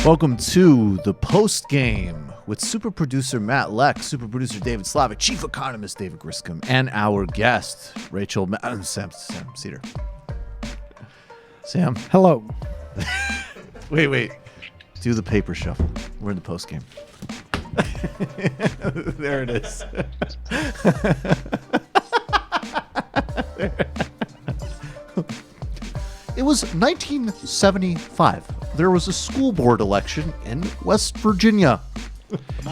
Welcome to the Postgame with super producer Matt Leck, super producer David Slavic, chief economist David Griscom, and our guest, Sam Seder. Sam. Hello. Wait. Do the paper shuffle. We're in the postgame. There it is. It was 1975. There was a school board election in West Virginia.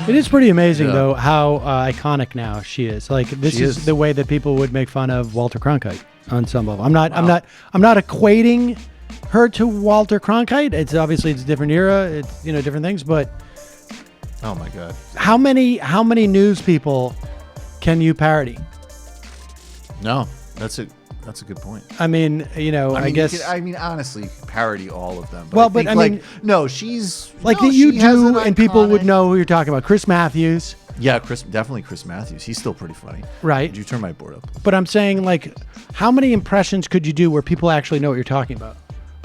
It is pretty amazing, though, how iconic now she is. Like, this is the way that people would make fun of Walter Cronkite on some level. I'm not equating her to Walter Cronkite. It's obviously it's a different era. It's different things, but oh my God, how many news people can you parody? No, that's a good point. I mean, I guess. Honestly, you can parody all of them. But no, she's like that you do, and people would know who you're talking about. Chris Matthews. Yeah, definitely Chris Matthews. He's still pretty funny. Right. Did you turn my board up? But I'm saying, like, how many impressions could you do where people actually know what you're talking about?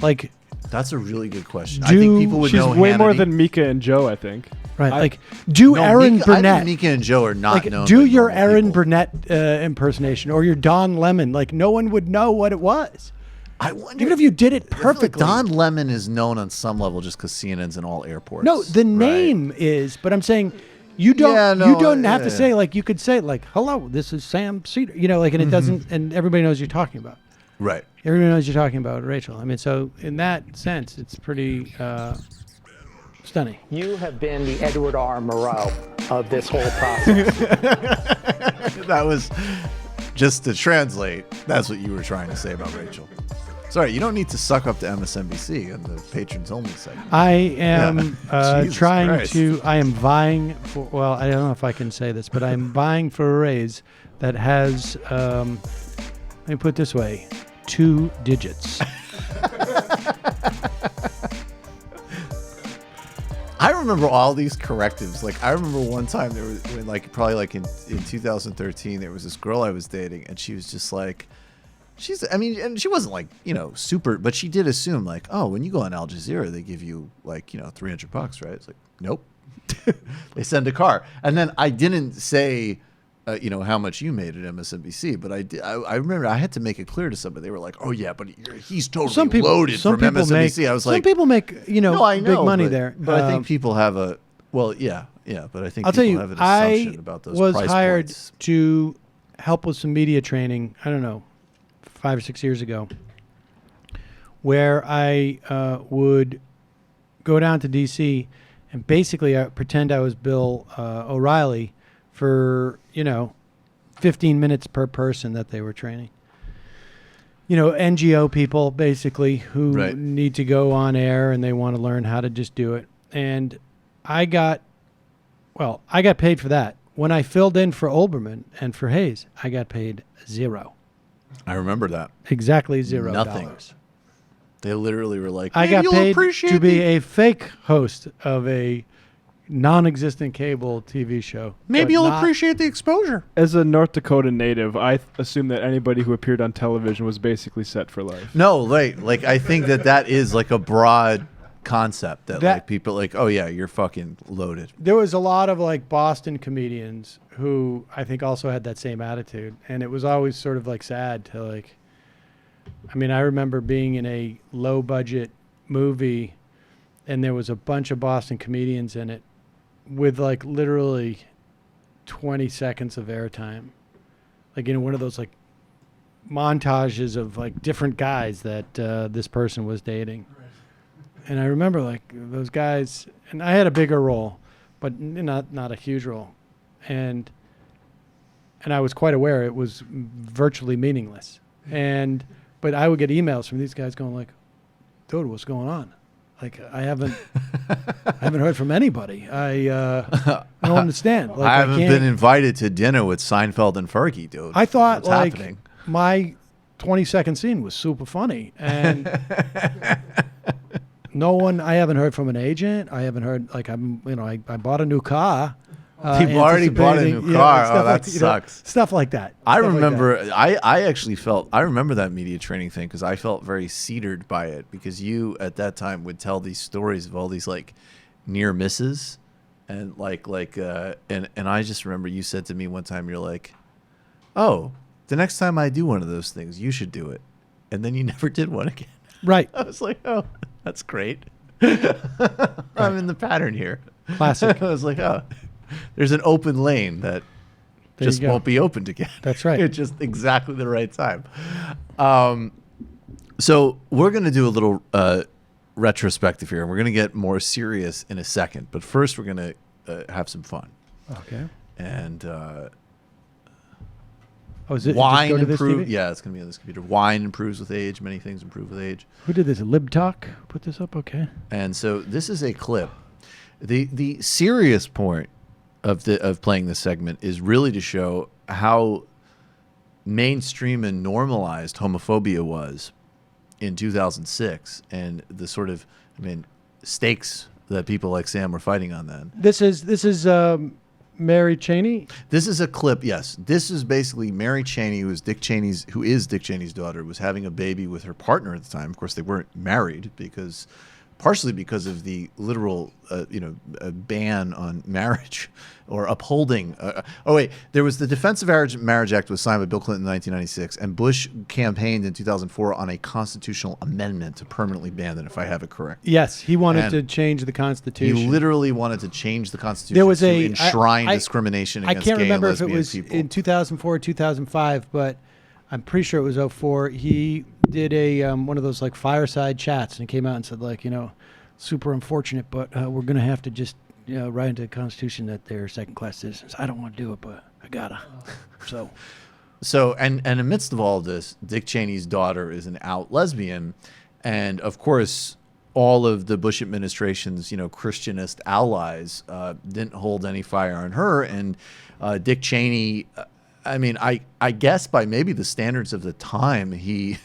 Like, that's a really good question. I think people would know. She's way Hannity. more than Mika and Joe, I think. Right, Aaron Burnett. I think Mika and Joe are not known. Do your Aaron Burnett impersonation or your Don Lemon. Like, no one would know what it was. I wonder, even if you did it perfectly. Don Lemon is known on some level just because CNN's in all airports. No, the name is, but I'm saying you don't have to say, like, you could say, like, hello, this is Sam Seder, and it doesn't, and everybody knows you're talking about. Right. Everybody knows you're talking about Rachel. I mean, so in that sense, it's pretty stunning. You have been the Edward R. Murrow of this whole process. That was just to translate. That's what you were trying to say about Rachel. Sorry, you don't need to suck up to MSNBC and the patrons only segment. I am Christ. I am vying for, well, I don't know if I can say this, but I'm vying for a raise that has, let me put it this way, 2 digits. I remember all these correctives. Like, I remember one time there was, in 2013, there was this girl I was dating, and she was just like, and she wasn't like, super, but she did assume, like, oh, when you go on Al Jazeera, they give you like, $300, right? It's like, nope. They send a car. And then I didn't say, how much you made at MSNBC, but I did. I remember I had to make it clear to somebody. They were like, "Oh yeah, but he's totally loaded from MSNBC." I was like, "Some people make big money there." But I think people have a but I think I'll tell you, have an assumption about those price was hired points. to help with some media training. I don't know, 5 or 6 years ago, where I would go down to DC and basically pretend I was Bill O'Reilly for 15 minutes per person that they were training. NGO people basically who need to go on air and they want to learn how to just do it. And I got paid for that. when I filled in for Olbermann and for Hayes, I got paid $0. I remember that. Exactly $0. Nothing. They literally were like, I got you'll paid appreciate to be a fake host of a non-existent cable TV show. Maybe but you'll not- appreciate the exposure. As a North Dakota native, I assume that anybody who appeared on television was basically set for life. No, like I think that is like a broad concept that like people like, oh yeah, you're fucking loaded. There was a lot of like Boston comedians who I think also had that same attitude, and it was always sort of like sad to like. I mean, I remember being in a low-budget movie, and there was a bunch of Boston comedians in it, with like literally 20 seconds of airtime, like in one of those like montages of like different guys that this person was dating. And I remember like those guys, and I had a bigger role, but not a huge role, and I was quite aware it was virtually meaningless. But I would get emails from these guys going like, "Dude, what's going on? Like I haven't heard from anybody. I don't understand. Like, I haven't can't- been invited to dinner with Seinfeld and Fergie, dude. I thought What's like happening? my 20-second scene was super funny, and no one. I haven't heard from an agent. I haven't heard like I bought a new car. You've already bought a anticipating, new you know, car. stuff Oh, that like, you know, sucks. stuff like that. I Stuff like that. remember. I actually felt. I remember that media training thing because I felt very cedered by it because you at that time would tell these stories of all these like near misses, and and I just remember you said to me one time, you're like, "Oh, the next time I do one of those things, you should do it," and then you never did one again. Right. I was like, "Oh, that's great. I'm in the pattern here." Classic. I was like, "Oh, there's an open lane that There just you go. won't be opened again." That's right. It's just exactly the right time. So we're going to do a little retrospective here, and we're going to get more serious in a second. But first, we're going to have some fun. Okay. And Oh, is it? wine just go to this improves. TV? Yeah, it's going to be on this computer. Wine improves with age. Many things improve with age. Who did this? LibTalk put this up? Okay. And so this is a clip. The serious point of playing this segment is really to show how mainstream and normalized homophobia was in 2006, and the sort of stakes that people like Sam were fighting on then. This is Mary Cheney. This is a clip. Yes, this is basically Mary Cheney, who is Dick Cheney's daughter, was having a baby with her partner at the time. Of course, they weren't married partially because of the literal, ban on marriage or upholding. There was the Defense of Marriage Act was signed by Bill Clinton in 1996, and Bush campaigned in 2004 on a constitutional amendment to permanently ban it, if I have it correct. Yes, he wanted And to change the Constitution. He literally wanted to change the Constitution There was to a enshrine I- discrimination I against can't gay remember and if it lesbian was people. in 2004 or 2005, but I'm pretty sure it was 2004. He did a one of those like fireside chats and came out and said like, super unfortunate, but we're going to have to just write into the Constitution that they're second-class citizens. I don't want to do it, but I gotta. So, and amidst of all of this, Dick Cheney's daughter is an out lesbian, and of course, all of the Bush administration's Christianist allies didn't hold any fire on her, and Dick Cheney. I guess by maybe the standards of the time, he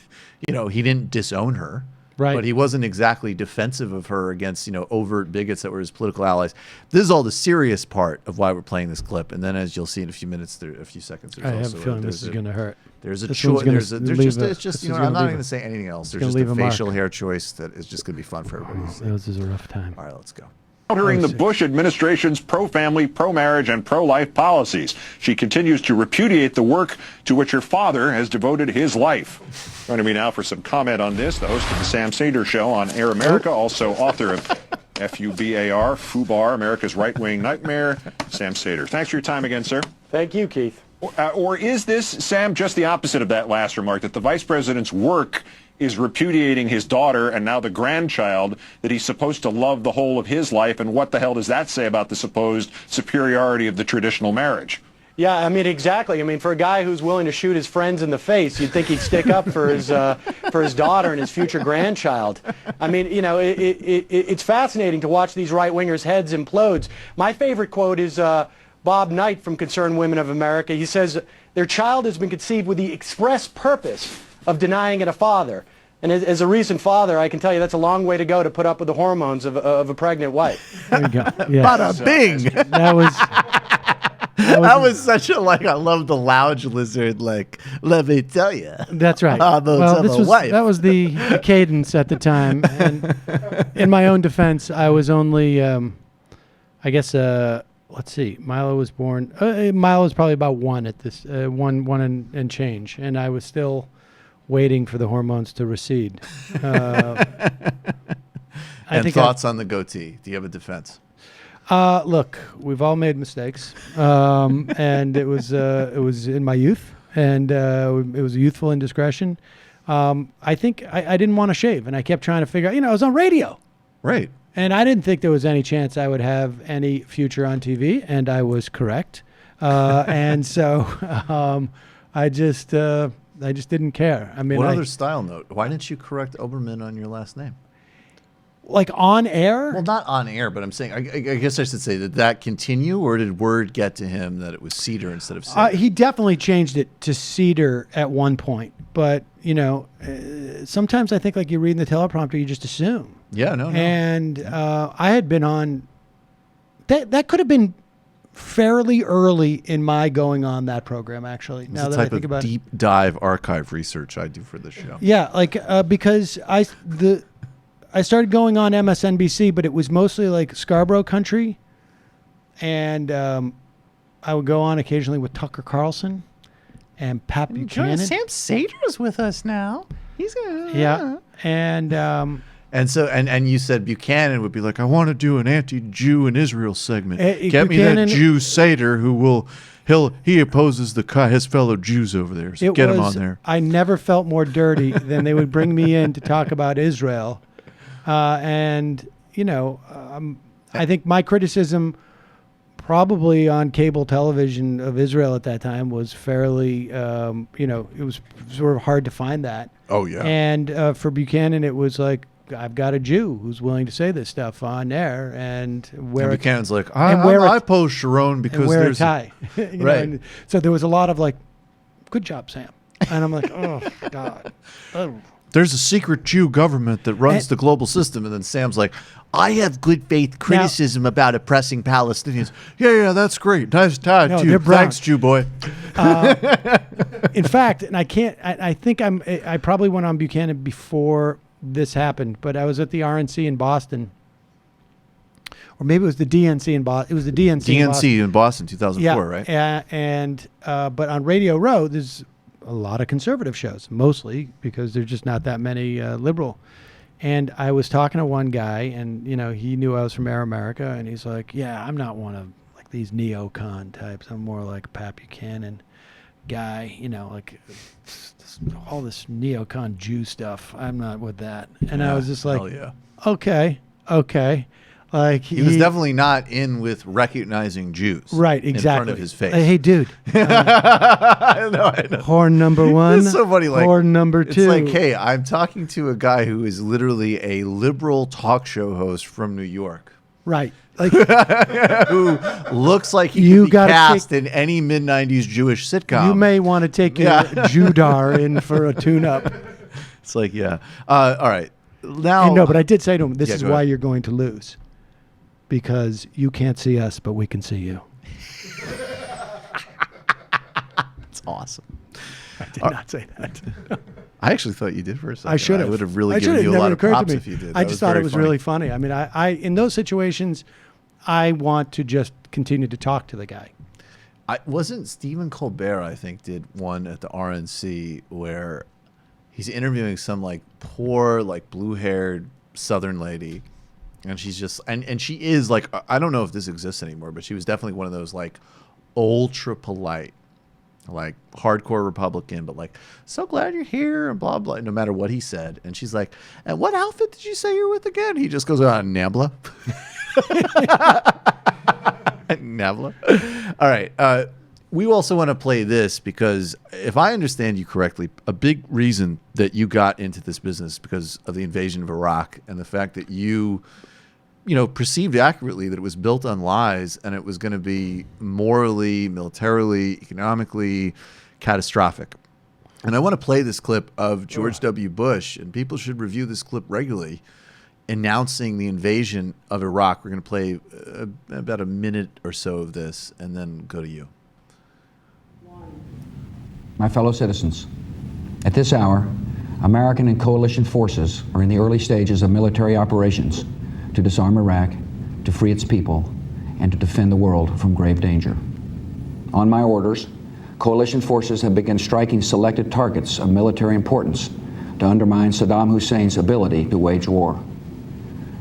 didn't disown her. Right. But he wasn't exactly defensive of her against, overt bigots that were his political allies. This is all the serious part of why we're playing this clip. And then, as you'll see in a few seconds, there's I have also a feeling this is going to hurt. There's a This choice. one's gonna There's leave just a- it's just this is I'm gonna not leave going a- to say anything else. There's gonna just a leave a mark. facial hair choice that is just going to be fun for everybody to see. This is a rough time. All right, let's go. Countering the Bush administration's pro-family, pro-marriage, and pro-life policies. She continues to repudiate the work to which her father has devoted his life. Joining me now for some comment on this, the host of the Sam Seder Show on Air America, also author of FUBAR, FUBAR, America's Right-Wing Nightmare, Sam Seder. Thanks for your time again, sir. Thank you, Keith. Or is this, Sam, just the opposite of that last remark, that the vice president's work is repudiating his daughter and now the grandchild that he's supposed to love the whole of his life, and what the hell does that say about the supposed superiority of the traditional marriage? Yeah, exactly. For a guy who's willing to shoot his friends in the face, you'd think he'd stick up for his daughter and his future grandchild. It's fascinating to watch these right-wingers' heads implode. My favorite quote is, Bob Knight from Concerned Women of America. He says their child has been conceived with the express purpose of denying it a father. And as a recent father, I can tell you that's a long way to go to put up with the hormones of a pregnant wife. There you go. Yeah. Bada bing. That was That was such a, like, I love the lounge lizard, like, let me tell you. That's right. Well, that was the cadence at the time. And in my own defense, I was only, I guess, let's see, Milo was born. Milo was probably about one at this, one and change, and I was still waiting for the hormones to recede. And thoughts on the goatee? Do you have a defense? Look, we've all made mistakes, and it was in my youth, and it was a youthful indiscretion. I think I didn't want to shave, and I kept trying to figure out. I was on radio, Right. and I didn't think there was any chance I would have any future on TV, and I was correct. And so I just didn't care. I mean, What other style note? Why didn't you correct Oberman on your last name? like on air. Well, not on air, but I'm saying, I guess I should say, did that continue, or did word get to him that it was Seder instead of Seder? He definitely changed it to Seder at one point, but sometimes I think like you read in the teleprompter, you just assume. Yeah, no. And I had been on. That could have been fairly early in my going on that program, actually. It's Now the that I type think of about deep dive archive research I do for this show. Yeah, like because I started going on MSNBC, but it was mostly like Scarborough country, and I would go on occasionally with Tucker Carlson and Pat Buchanan. Sam Seder's with us now. He's Yeah, and so you said Buchanan would be like, I want to do an anti-Jew in Israel segment. Get Buchanan, me that Jew Seder who he opposes his fellow Jews over there. So get him on there. I never felt more dirty than they would bring me in to talk about Israel. I think my criticism probably on cable television of Israel at that time was fairly, it was sort of hard to find that. Oh, yeah. And for Buchanan, it was like, I've got a Jew who's willing to say this stuff on air and wear and Buchanan's like, I oppose Sharon because wear there's a tie. Right. And so there was a lot of like, good job, Sam. And I'm like, oh, God. Oh. There's a secret Jew government that runs the global system. And then Sam's like, I have good faith criticism about oppressing Palestinians. Yeah, that's great. Nice tie, Jew. Thanks, Jew boy. In fact, and I think I probably went on Buchanan before this happened, but I was at the RNC in Boston. Or maybe it was the DNC in Boston. It was the DNC in Boston, 2004, right? Yeah, but on Radio Row, there's a lot of conservative shows, mostly because there's just not that many liberal. And I was talking to one guy, and he knew I was from Air America, and he's like, "Yeah, I'm not one of like these neocon types. I'm more like a Pat Buchanan guy. Like all this neocon Jew stuff. I'm not with that." And I was just like, hell yeah. Okay. Like he was definitely not in with recognizing Jews, right? Exactly. In front of his face. Hey, dude. I know. Horn number one. It's so funny. Like horn number two. It's like, hey, I'm talking to a guy who is literally a liberal talk show host from New York, right? Like who looks like he could be cast in any mid-'90s Jewish sitcom. You may want to take your Judar in for a tune-up. It's like, yeah. All right. Now, no, but I did say to him, "This is why ahead. you're going to lose." Because you can't see us, but we can see you. It's awesome. I did not say that. I actually thought you did for a second. I should have. I would have really given you a lot of props if you did. I just thought it was really funny. I mean, I in those situations, I want to just continue to talk to the guy. Wasn't Stephen Colbert, I think, did one at the RNC where he's interviewing some like poor, like blue-haired Southern lady. And she's just, and she is like, I don't know if this exists anymore, but she was definitely one of those like ultra polite, like hardcore Republican, but like, so glad you're here and blah, blah, no matter what he said. And she's like, and what outfit did you say you're with again? He just goes, Nambla. Nambla. All right. We also want to play this because if I understand you correctly, a big reason that you got into this business because of the invasion of Iraq and the fact that you perceived accurately that it was built on lies and it was going to be morally, militarily, economically catastrophic. And I want to play this clip of George W. Bush, and people should review this clip regularly, announcing the invasion of Iraq. We're going to play about a minute or so of this and then go to you. My fellow citizens, at this hour, American and coalition forces are in the early stages of military operations to disarm Iraq, to free its people, and to defend the world from grave danger. On my orders, coalition forces have begun striking selected targets of military importance to undermine Saddam Hussein's ability to wage war.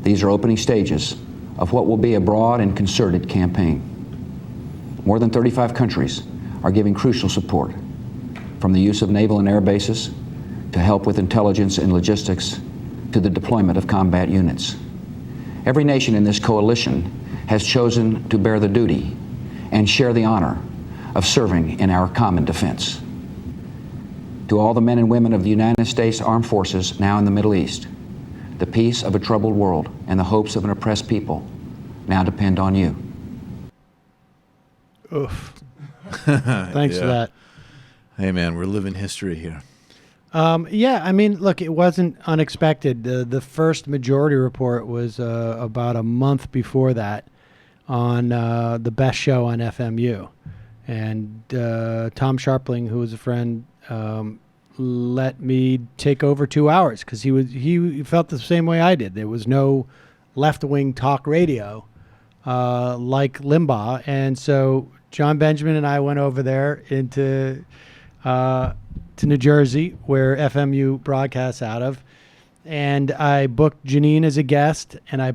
These are opening stages of what will be a broad and concerted campaign. More than 35 countries are giving crucial support, from the use of naval and air bases to help with intelligence and logistics to the deployment of combat units. Every nation in this coalition has chosen to bear the duty and share the honor of serving in our common defense. To all the men and women of the United States Armed Forces now in the Middle East, the peace of a troubled world and the hopes of an oppressed people now depend on you. Oof. Thanks for that. Hey, man, we're living history here. Yeah, I mean, look, it wasn't unexpected. The first majority report was about a month before that on the best show on FMU. And Tom Sharpling, who was a friend, let me take over 2 hours because he felt the same way I did. There was no left-wing talk radio like Limbaugh. And so John Benjamin and I went over there to New Jersey, where FMU broadcasts out of, and I booked Janine as a guest, and I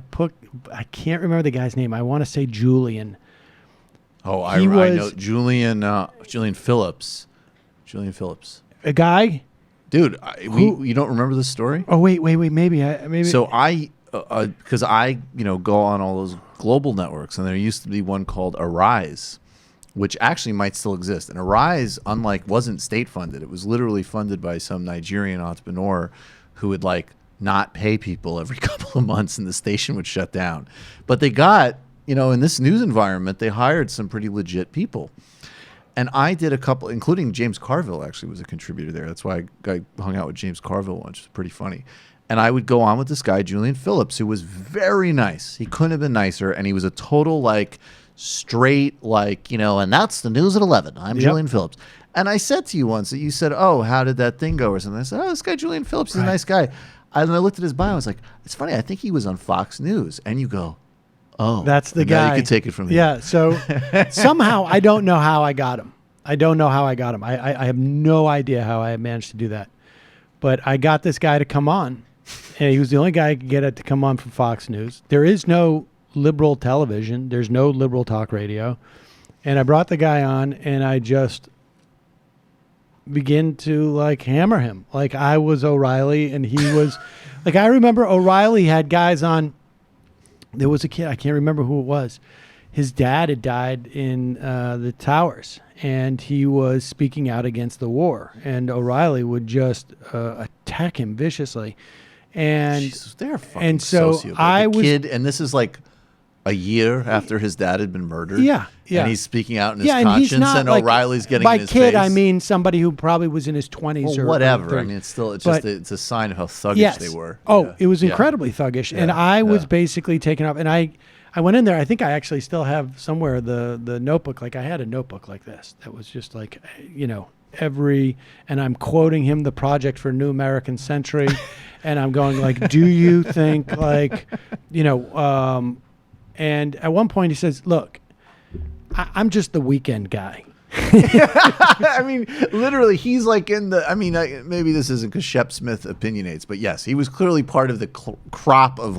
can't remember the guy's name. I want to say Julian. Oh, I know Julian Phillips. Julian Phillips. A guy? Dude, you don't remember this story? Oh, wait, maybe. So because I go on all those global networks, and there used to be one called Arise, which actually might still exist. And Arise, wasn't state funded. It was literally funded by some Nigerian entrepreneur who would not pay people every couple of months, and the station would shut down. But they got, in this news environment, they hired some pretty legit people. And I did a couple, including James Carville actually was a contributor there. That's why I hung out with James Carville once. It was pretty funny. And I would go on with this guy, Julian Phillips, who was very nice. He couldn't have been nicer. And he was a total straight, and that's the news at 11. I'm Julian Phillips. And I said to you once that you said, oh, how did that thing go or something? I said, oh, this guy Julian Phillips, he's a nice guy. And I looked at his bio. I was like, it's funny. I think he was on Fox News. And you go, oh. That's the guy. Now you can take it from here. Yeah, so somehow I don't know how I got him. I have no idea how I managed to do that. But I got this guy to come on. And he was the only guy I could get it to come on from Fox News. There is no liberal television. There's no liberal talk radio. And I brought the guy on, and I just began to hammer him. I was O'Reilly, and he was I remember O'Reilly had guys on. There was a kid, I can't remember who it was. His dad had died in the towers, and he was speaking out against the war. And O'Reilly would just attack him viciously. And Jesus, they're fucking and so sociopath. I was kid, and this is a year after his dad had been murdered. Yeah. And he's speaking out in his and he's conscience, not and O'Reilly's getting by in his kid, face. I mean somebody who probably was in his 20s or whatever. 30s. I mean, it's a sign of how thuggish Yes. they were. Oh, Yeah. it was Yeah. incredibly thuggish. Yeah. And I was Yeah. basically taken up. And I went in there. I think I actually still have somewhere the notebook. I had a notebook like this that was just and I'm quoting him the Project for New American Century. And I'm going do you think and at one point he says, look, I'm just the weekend guy. I mean, literally, he's in the. I mean, maybe this isn't because Shep Smith opinionates, but yes, he was clearly part of the crop of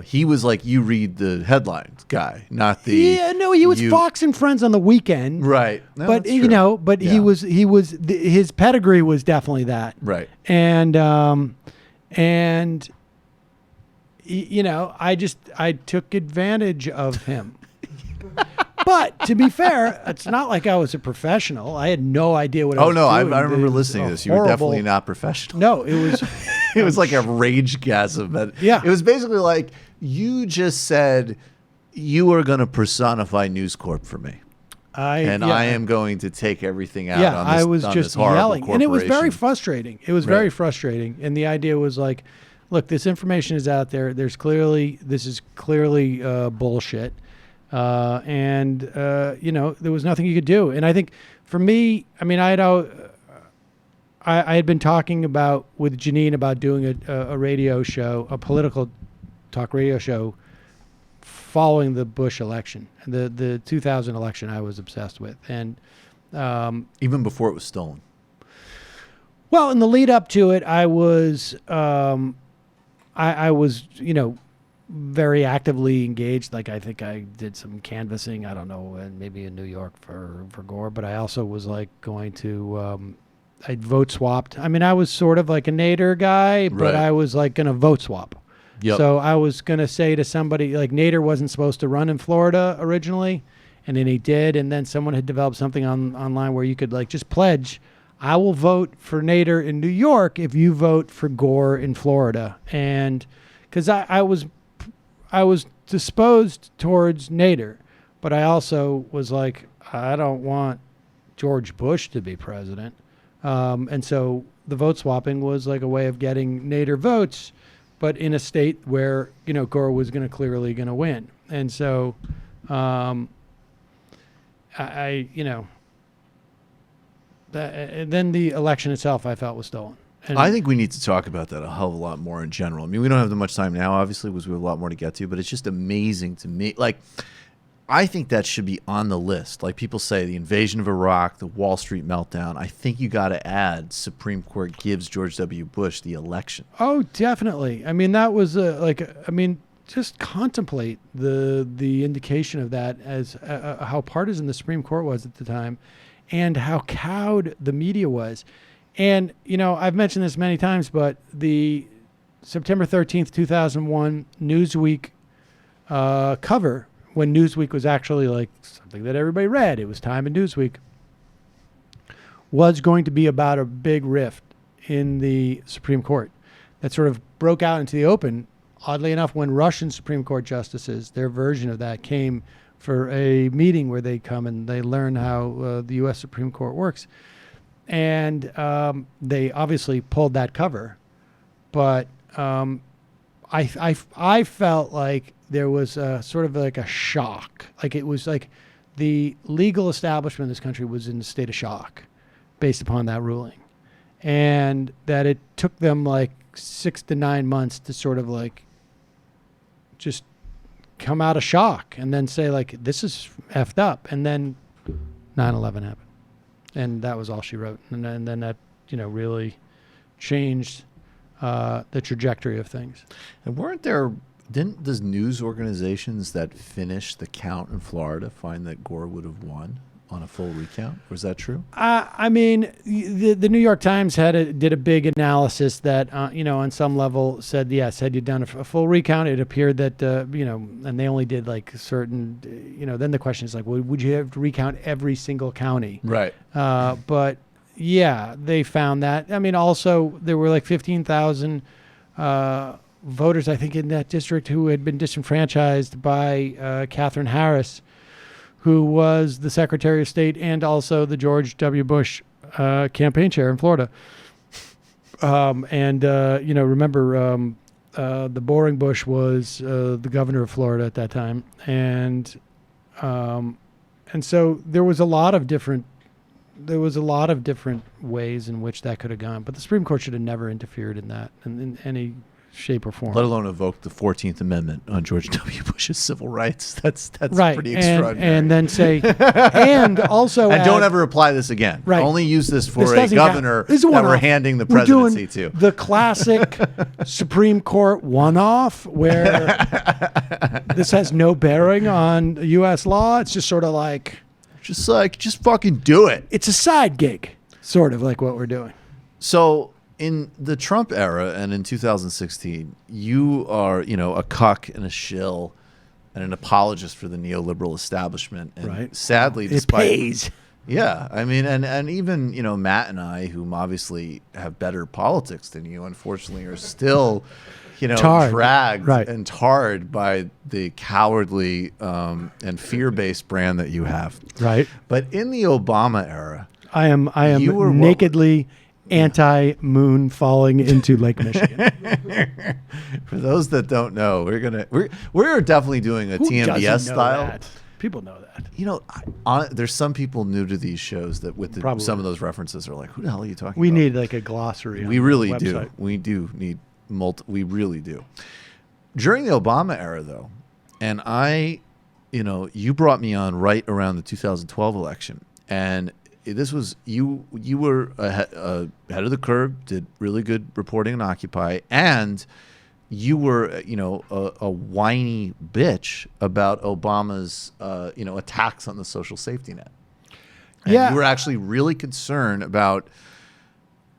he was you read the headlines guy, not the. Yeah, no, he was Fox and Friends on the weekend, right? No, but that's true. He was his pedigree was definitely that, right? And I took advantage of him. But to be fair, it's not like I was a professional. I had no idea what I was doing. I remember listening to this. You were definitely not professional. No, it was... It was like a rage gasm. But yeah. It was basically you just said you are going to personify News Corp for me. I am going to take everything out on this, I was on just this horrible yelling. And it was very corporation. frustrating. It was very frustrating. And the idea was like, look, this information is out there. This is clearly bullshit. And there was nothing you could do. And I think for me, I mean, I had been talking with Janine about doing a radio show, a political talk radio show following the Bush election. The 2000 election I was obsessed with. And even before it was stolen. Well, in the lead up to it, I was I was, very actively engaged. Like, I think I did some canvassing, I don't know, and maybe in New York for Gore, but I also was like going to I vote swapped. I mean, I was sort of like a Nader guy, but I was like going to vote swap. Yep. So I was going to say to somebody, like, Nader wasn't supposed to run in Florida originally, and then he did, and then someone had developed something online where you could like just pledge, I will vote for Nader in New York if you vote for Gore in Florida. And because I was disposed towards Nader, but I also was like, I don't want George Bush to be president. And so the vote swapping was like a way of getting Nader votes, but in a state where, Gore was clearly going to win. And so then the election itself I felt was stolen. And I think we need to talk about that a hell of a lot more in general. I mean, we don't have that much time now, obviously, because we have a lot more to get to, but it's just amazing to me. Like, I think that should be on the list. Like people say, the invasion of Iraq, the Wall Street meltdown. I think you got to add Supreme Court gives George W. Bush the election. Oh, definitely. I mean, that was just contemplate the indication of that as how partisan the Supreme Court was at the time and how cowed the media was. And, I've mentioned this many times, but the September 13th, 2001 Newsweek cover, when Newsweek was actually like something that everybody read, it was Time in Newsweek, was going to be about a big rift in the Supreme Court that sort of broke out into the open, oddly enough, when Russian Supreme Court justices, their version of that, came for a meeting where they come and they learn how the U.S. Supreme Court works. And they obviously pulled that cover, but I felt like there was sort of like a shock. Like it was like the legal establishment in this country was in a state of shock based upon that ruling. And that it took them like 6 to 9 months to sort of like just come out of shock and then say like, this is effed up. And then 9/11 happened. And that was all she wrote. And then that, really changed the trajectory of things. And does news organizations that finished the count in Florida find that Gore would have won on a full recount? Was that true? I mean, the New York Times did a big analysis that, on some level said, yes, had you done a full recount, it appeared that, and they only did like certain, then the question is like, well, would you have to recount every single county? Right. But yeah, they found that. I mean, also there were like 15,000 voters, I think, in that district who had been disenfranchised by Catherine Harris, who was the Secretary of State and also the George W. Bush campaign chair in Florida. Remember, the boring Bush was the governor of Florida at that time. And so there was a lot of different ways in which that could have gone. But the Supreme Court should have never interfered in that in any shape or form. Let alone evoke the 14th Amendment on George W. Bush's civil rights. That's right. Pretty extraordinary. And then say, and also and don't ever apply this again. Right. Only use this for a governor that we're handing the presidency to. The classic Supreme Court one-off where this has no bearing on U.S. law. It's just sort of like... Just fucking do it. It's a side gig, sort of like what we're doing. So... in the Trump era and in 2016, you are, a cuck and a shill and an apologist for the neoliberal establishment. And right. sadly, it pays. Yeah, I mean, and even Matt and I, whom obviously have better politics than you, unfortunately, are still, Tarred. dragged Right. and tarred by the cowardly and fear-based brand that you have. Right. But in the Obama era, I am You were what- nakedly anti-moon falling into Lake Michigan. for those that don't know, we're definitely doing a Who TMBS doesn't know style. that? People know that. There's some people new to these shows that with Probably. some of those references are like, who the hell are you talking We about? need like a glossary. We on really the do. website. We do need we really do. During the Obama era, though, and you brought me on right around the 2012 election, and this was you were ahead of the curve, did really good reporting on Occupy, and you were a whiny bitch about Obama's attacks on the social safety net. And Yeah. you were actually really concerned about,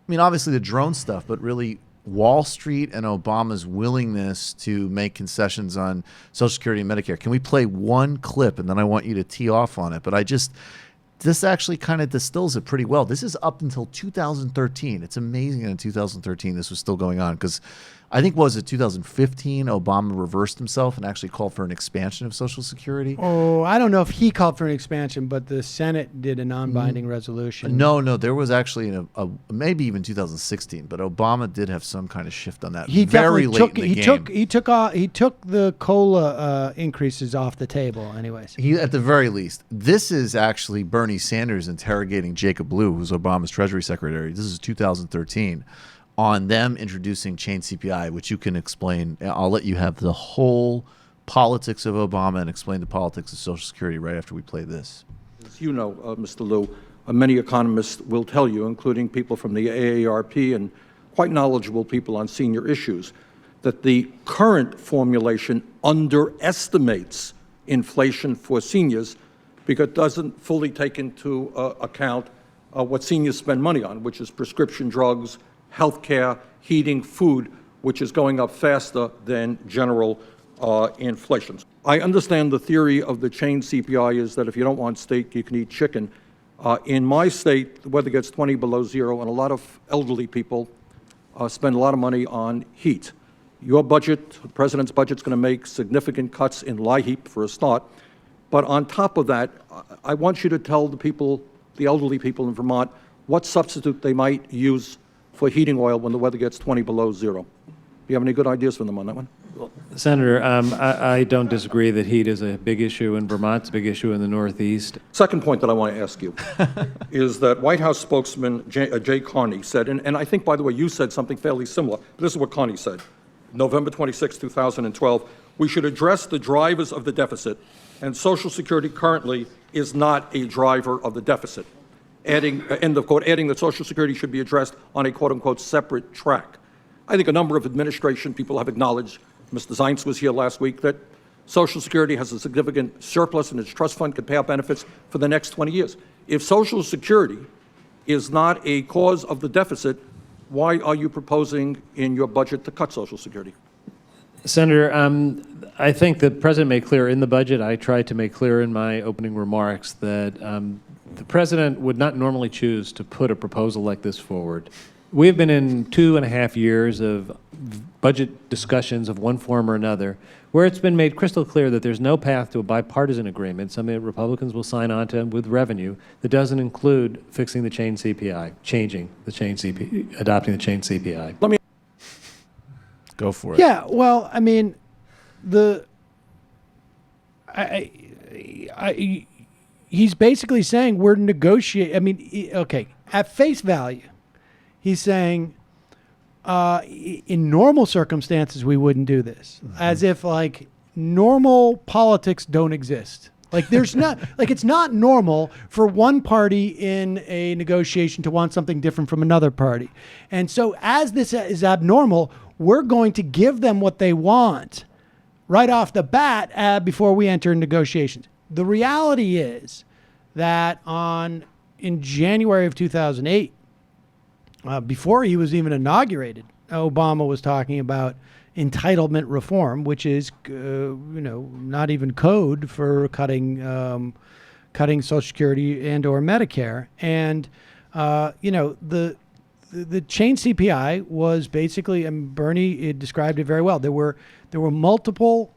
obviously the drone stuff, but really Wall Street and Obama's willingness to make concessions on Social Security and Medicare. Can we play one clip, and then I want you to tee off on it? But this actually kind of distills it pretty well. This is up until 2013. It's amazing that in 2013 this was still going on, because I think, was it 2015, Obama reversed himself and actually called for an expansion of Social Security? Oh, I don't know if he called for an expansion, but the Senate did a non-binding resolution. No, there was actually maybe even 2016, but Obama did have some kind of shift on that. He very late took, in the he game. he took the COLA increases off the table. Anyways, At the very least, this is actually Bernie Sanders interrogating Jacob Lew, who's Obama's Treasury Secretary. This is 2013, on them introducing chain CPI, which you can explain. I'll let you have the whole politics of Obama and explain the politics of Social Security right after we play this. As you know, Mr. Liu, many economists will tell you, including people from the AARP and quite knowledgeable people on senior issues, that the current formulation underestimates inflation for seniors because it doesn't fully take into account what seniors spend money on, which is prescription drugs, health care, heating, food, which is going up faster than general inflation. I understand the theory of the chain CPI is that if you don't want steak, you can eat chicken. In my state, the weather gets 20 below zero, and a lot of elderly people spend a lot of money on heat. Your budget, the president's budget, is going to make significant cuts in LIHEAP for a start. But on top of that, I want you to tell the people, the elderly people in Vermont, what substitute they might use for heating oil when the weather gets 20 below zero. Do you have any good ideas for them on that one? Senator, I don't disagree that heat is a big issue in Vermont. It's a big issue in the Northeast. Second point that I want to ask you is that White House spokesman Jay Carney said, and I think, by the way, you said something fairly similar, but this is what Carney said, November 26, 2012, we should address the drivers of the deficit, and Social Security currently is not a driver of the deficit. Adding, end of quote, adding that Social Security should be addressed on a quote-unquote separate track. I think a number of administration people have acknowledged, Mr. Zients was here last week, that Social Security has a significant surplus in its trust fund, could pay out benefits for the next 20 years. If Social Security is not a cause of the deficit, why are you proposing in your budget to cut Social Security? Senator, I think the President made clear in the budget, I tried to make clear in my opening remarks that the President would not normally choose to put a proposal like this forward. We have been in 2.5 years of budget discussions of one form or another, where it's been made crystal clear that there's no path to a bipartisan agreement, something that Republicans will sign on to with revenue, that doesn't include fixing the chain CPI, changing the chain CPI, adopting the chain CPI. Let me Go for it. yeah. Well, I mean, he's basically saying we're negotiating. I mean, okay, at face value, he's saying in normal circumstances we wouldn't do this, as if like normal politics don't exist. Like there's not like it's not normal for one party in a negotiation to want something different from another party. And so as this is abnormal, we're going to give them what they want right off the bat before we enter negotiations. The reality is that in January of 2008, before he was even inaugurated, Obama was talking about entitlement reform, which is, not even code for cutting cutting Social Security and or Medicare. And, the chain CPI was basically, and Bernie described it very well. There were multiple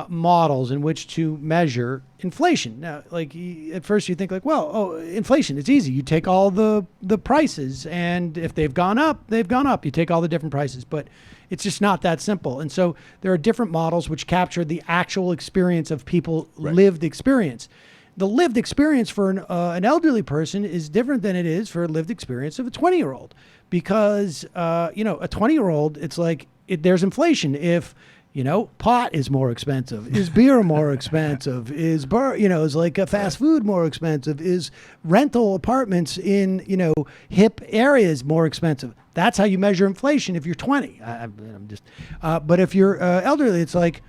models in which to measure inflation. Now, like at first you think like, well, inflation, it's easy. You take all the prices, and if they've gone up, they've gone up. You take all the different prices, but it's just not that simple. And so there are different models which capture the actual experience of people, lived experience. The lived experience for an elderly person is different than it is for a lived experience of a 20-year-old, because a 20-year-old, it's like there's inflation. If pot is more expensive, is beer more expensive, is is like a fast food more expensive, is rental apartments in hip areas more expensive. That's how you measure inflation if you're 20. But if you're elderly, it's like,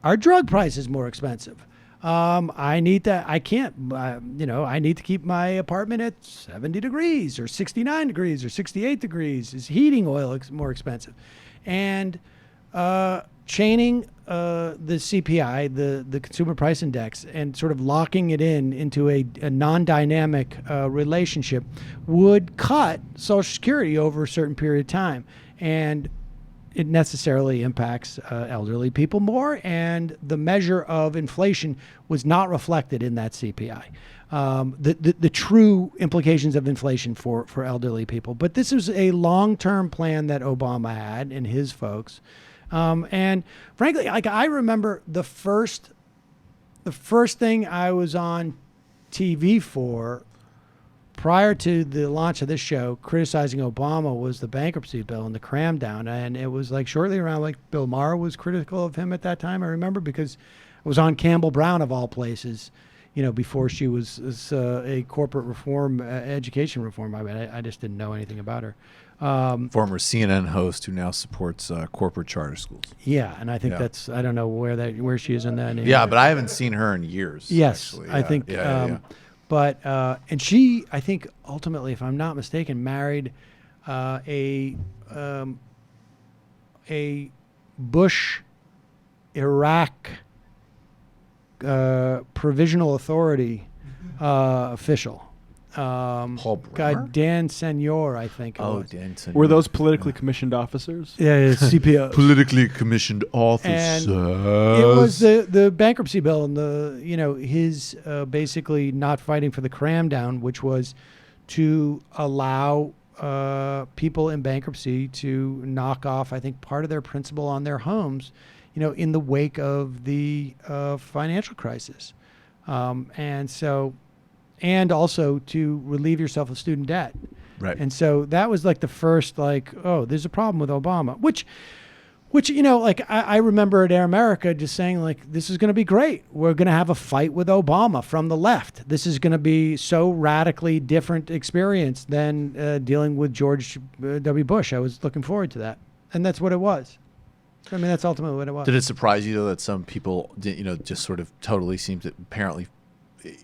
our drug price is more expensive. I need to keep my apartment at 70 degrees or 69 degrees or 68 degrees. Is heating oil more expensive? And chaining the CPI, the Consumer Price Index, and sort of locking it into a non-dynamic relationship would cut Social Security over a certain period of time. And it necessarily impacts elderly people more, and the measure of inflation was not reflected in that CPI. The true implications of inflation for elderly people. But this was a long-term plan that Obama had and his folks. And frankly, like, I remember the first thing I was on TV for prior to the launch of this show, criticizing Obama, was the bankruptcy bill and the cram down. And it was like shortly around, like, Bill Maher was critical of him at that time, I remember, because it was on Campbell Brown of all places, before she was a corporate reform, education reform. I mean, I just didn't know anything about her. Former CNN host who now supports corporate charter schools. Yeah, and I think that's, I don't know where she is in that. Yeah, but I haven't seen her in years. Yes, actually. I think. But and she, I think, ultimately, if I'm not mistaken, married a Bush Iraq Provisional Authority official. Paul guy, Bremer? Dan Senor, I think. Dan Senor. Were those politically commissioned officers? Yeah, CPO. Politically commissioned officers. And it was the bankruptcy bill and his basically not fighting for the cram down, which was to allow people in bankruptcy to knock off, I think, part of their principal on their homes, in the wake of the financial crisis. And also to relieve yourself of student debt. Right. And so that was like the first, like, oh, there's a problem with Obama, which I remember at Air America just saying, like, this is going to be great. We're going to have a fight with Obama from the left. This is going to be so radically different experience than dealing with George W. Bush. I was looking forward to that. And that's what it was. I mean, that's ultimately what it was. Did it surprise you, though, that some people, just sort of totally seemed to apparently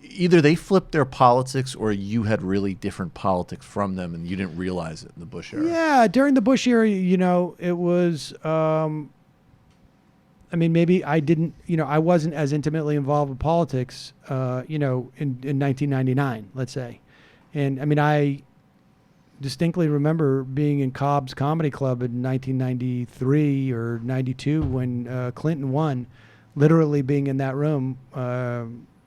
either they flipped their politics or you had really different politics from them and you didn't realize it in the Bush era? Yeah, during the Bush era, it was, maybe I didn't, I wasn't as intimately involved with politics, in 1999, let's say. And I distinctly remember being in Cobb's Comedy Club in 1993 or 92 when Clinton won, literally being in that room,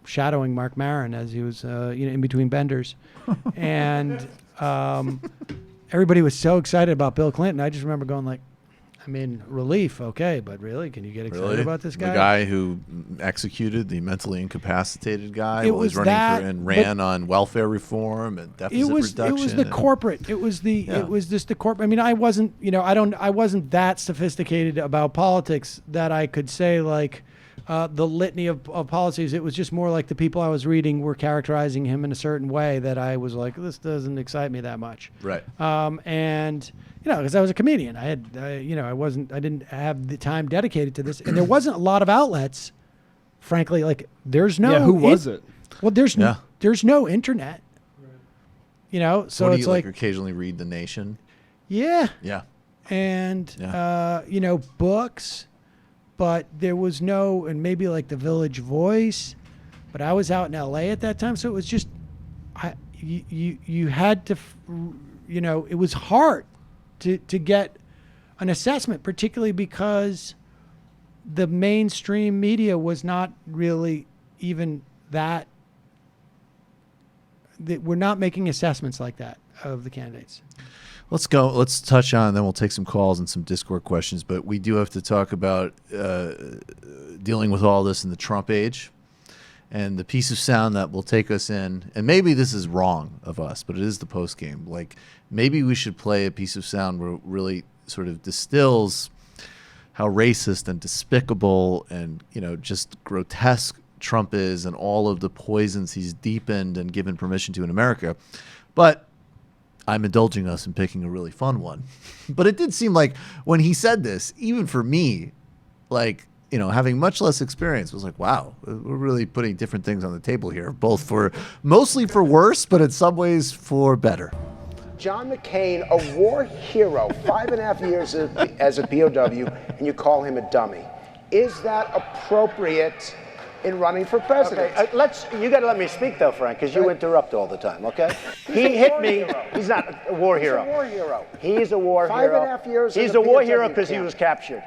shadowing Mark Maron as he was, in between benders. And everybody was so excited about Bill Clinton. I just remember going like, relief, okay, but really, can you get excited about this guy? The guy who executed the mentally incapacitated guy It while was he's running that, for and ran on welfare reform and deficit reduction. It was the corporate. It was just the corporate. I wasn't, I wasn't that sophisticated about politics that I could say like, the litany of policies. It was just more like the people I was reading were characterizing him in a certain way that I was like, this doesn't excite me that much. Right. And because I was a comedian, I didn't have the time dedicated to this, and there wasn't a lot of outlets. Frankly, like there's no. Yeah, who was it? Well, there's no internet. Right. So what do it's you, like occasionally read The Nation. Yeah. Yeah. And books. But there was no, and maybe like the Village Voice, but I was out in L.A. at that time, so it was just, you had to, it was hard to get an assessment, particularly because the mainstream media was not really even that. We're not making assessments like that of the candidates. Let's go. Let's touch on, then we'll take some calls and some Discord questions. But we do have to talk about dealing with all this in the Trump age. And the piece of sound that will take us in, and maybe this is wrong of us, but it is the post game. Like, maybe we should play a piece of sound where it really sort of distills how racist and despicable and, just grotesque Trump is and all of the poisons he's deepened and given permission to in America. But I'm indulging us in picking a really fun one. But it did seem like when he said this, even for me, like, having much less experience, was like, wow, we're really putting different things on the table here, mostly for worse, but in some ways for better. John McCain, a war hero, 5.5 years as a POW, and you call him a dummy. Is that appropriate in running for president? Okay, you got to let me speak though, Frank, because you interrupt all the time, okay? He hit me. He's not a war hero. He's a war hero. He's a war hero. 5.5 years. He's a war hero because he was captured.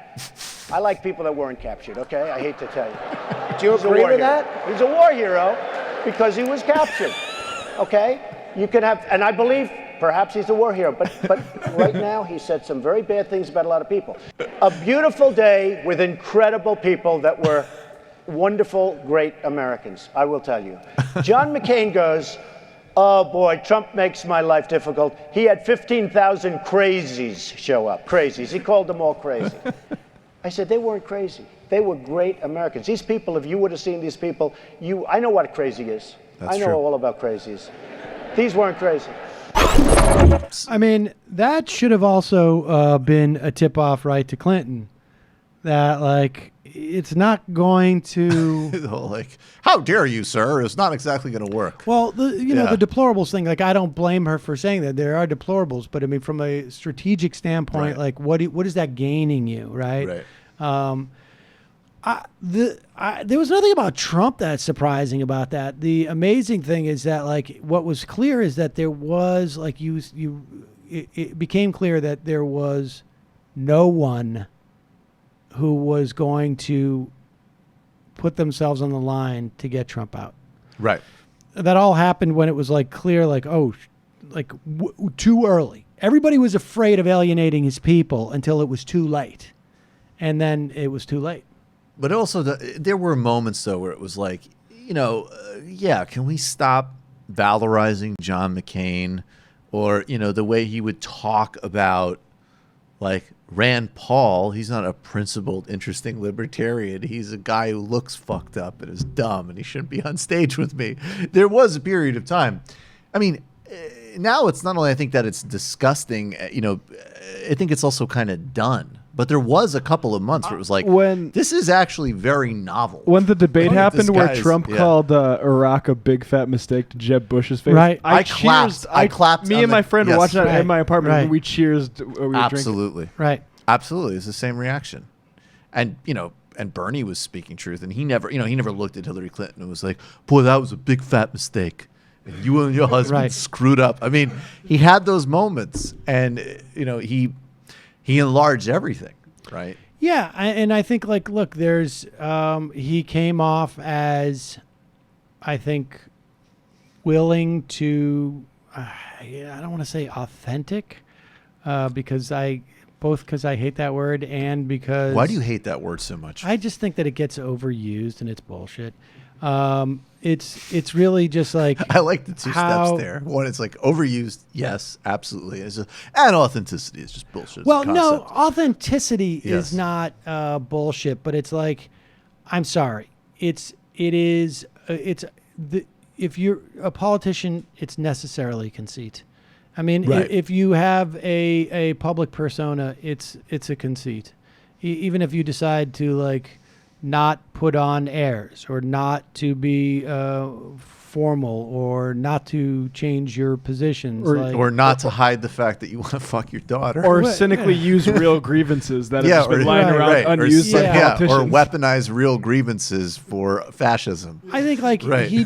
I like people that weren't captured, okay? I hate to tell you. Do you agree with that? He's a war hero because he was captured, okay? You can have, and I believe perhaps he's a war hero, but right now he said some very bad things about a lot of people. A beautiful day with incredible people that were wonderful, great Americans, I will tell you. John McCain goes, oh boy, Trump makes my life difficult. He had 15,000 crazies show up, crazies. He called them all crazy. I said, they weren't crazy. They were great Americans. These people, if you would have seen these people, I know what crazy is. I know all about crazies. These weren't crazy. I mean, that should have also been a tip-off right to Clinton. That, like, it's not going to... like, how dare you, sir? It's not exactly going to work. Well, the deplorables thing, like, I don't blame her for saying that. There are deplorables, but, I mean, from a strategic standpoint, like, what is that gaining you, right? Right. There was nothing about Trump that's surprising about that. The amazing thing is that, like, what was clear is that there was, like, it became clear that there was no one who was going to put themselves on the line to get Trump out. Right. That all happened when it was, like, clear, like, too early. Everybody was afraid of alienating his people until it was too late. And then it was too late. But also, there were moments, though, where it was like, can we stop valorizing John McCain? Or, the way he would talk about, like, Rand Paul. He's not a principled, interesting libertarian. He's a guy who looks fucked up and is dumb, and he shouldn't be on stage with me. There was a period of time. I mean, now it's not only, I think, that it's disgusting, I think it's also kind of done. But there was a couple of months where it was like, this is actually very novel. When the debate happened where Trump called Iraq a big fat mistake to Jeb Bush's face, right? I clapped. Me and my friend were watching that in my apartment, and we cheersed. Absolutely. Right. Absolutely. It's the same reaction. And, and Bernie was speaking truth, and he never looked at Hillary Clinton and was like, boy, that was a big fat mistake. And you and your husband screwed up. I mean, he had those moments, and, he enlarged everything, right? Yeah, and I think, like, look, there's he came off as, I think, willing to, I don't want to say authentic, because I hate that word and because... Why do you hate that word so much? I just think that it gets overused and it's bullshit. It's really just like... I like the two steps there. One, it's like overused, yes, absolutely. And authenticity is just bullshit. Well, no, authenticity is not bullshit, but it's like, I'm sorry. If you're a politician, it's necessarily conceit. I mean, if you have a public persona, it's a conceit. Even if you decide to, like, not put on airs, or not to be formal, or not to change your positions, or not to hide the fact that you want to fuck your daughter, or cynically use real grievances that have just been lying around unused by politicians. Or weaponize real grievances for fascism. I think he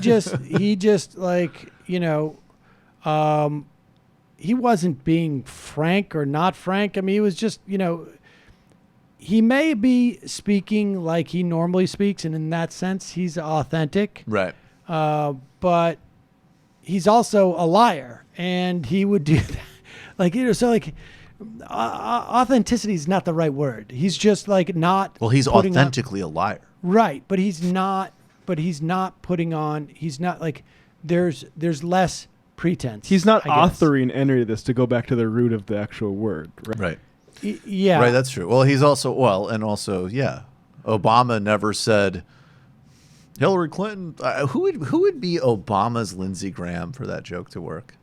just like, he wasn't being frank or not frank. I mean, he was just, he may be speaking like he normally speaks, and in that sense, he's authentic. Right. But he's also a liar, and he would do that. Authenticity is not the right word. He's just like not. Well, he's authentically a liar. Right, but he's not. But he's not putting on. He's not like. There's less pretense. He's not authoring any of this, to go back to the root of the actual word. Right. Yeah. Right. That's true. Well, he's also Obama never said. Hillary Clinton, who would be Obama's Lindsey Graham for that joke to work?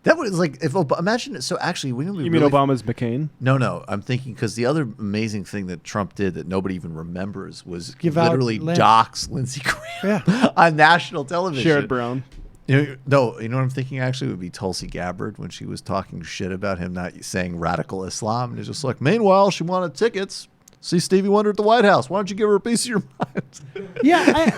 That was like, imagine it. So actually, you mean Obama's McCain? No. I'm thinking, because the other amazing thing that Trump did that nobody even remembers was literally dox Lindsey Graham on national television. Sherrod Brown. You know what I'm thinking? Actually, would be Tulsi Gabbard when she was talking shit about him not saying radical Islam, and it's just like, meanwhile, she wanted tickets. See Stevie Wonder at the White House. Why don't you give her a piece of your mind? Yeah.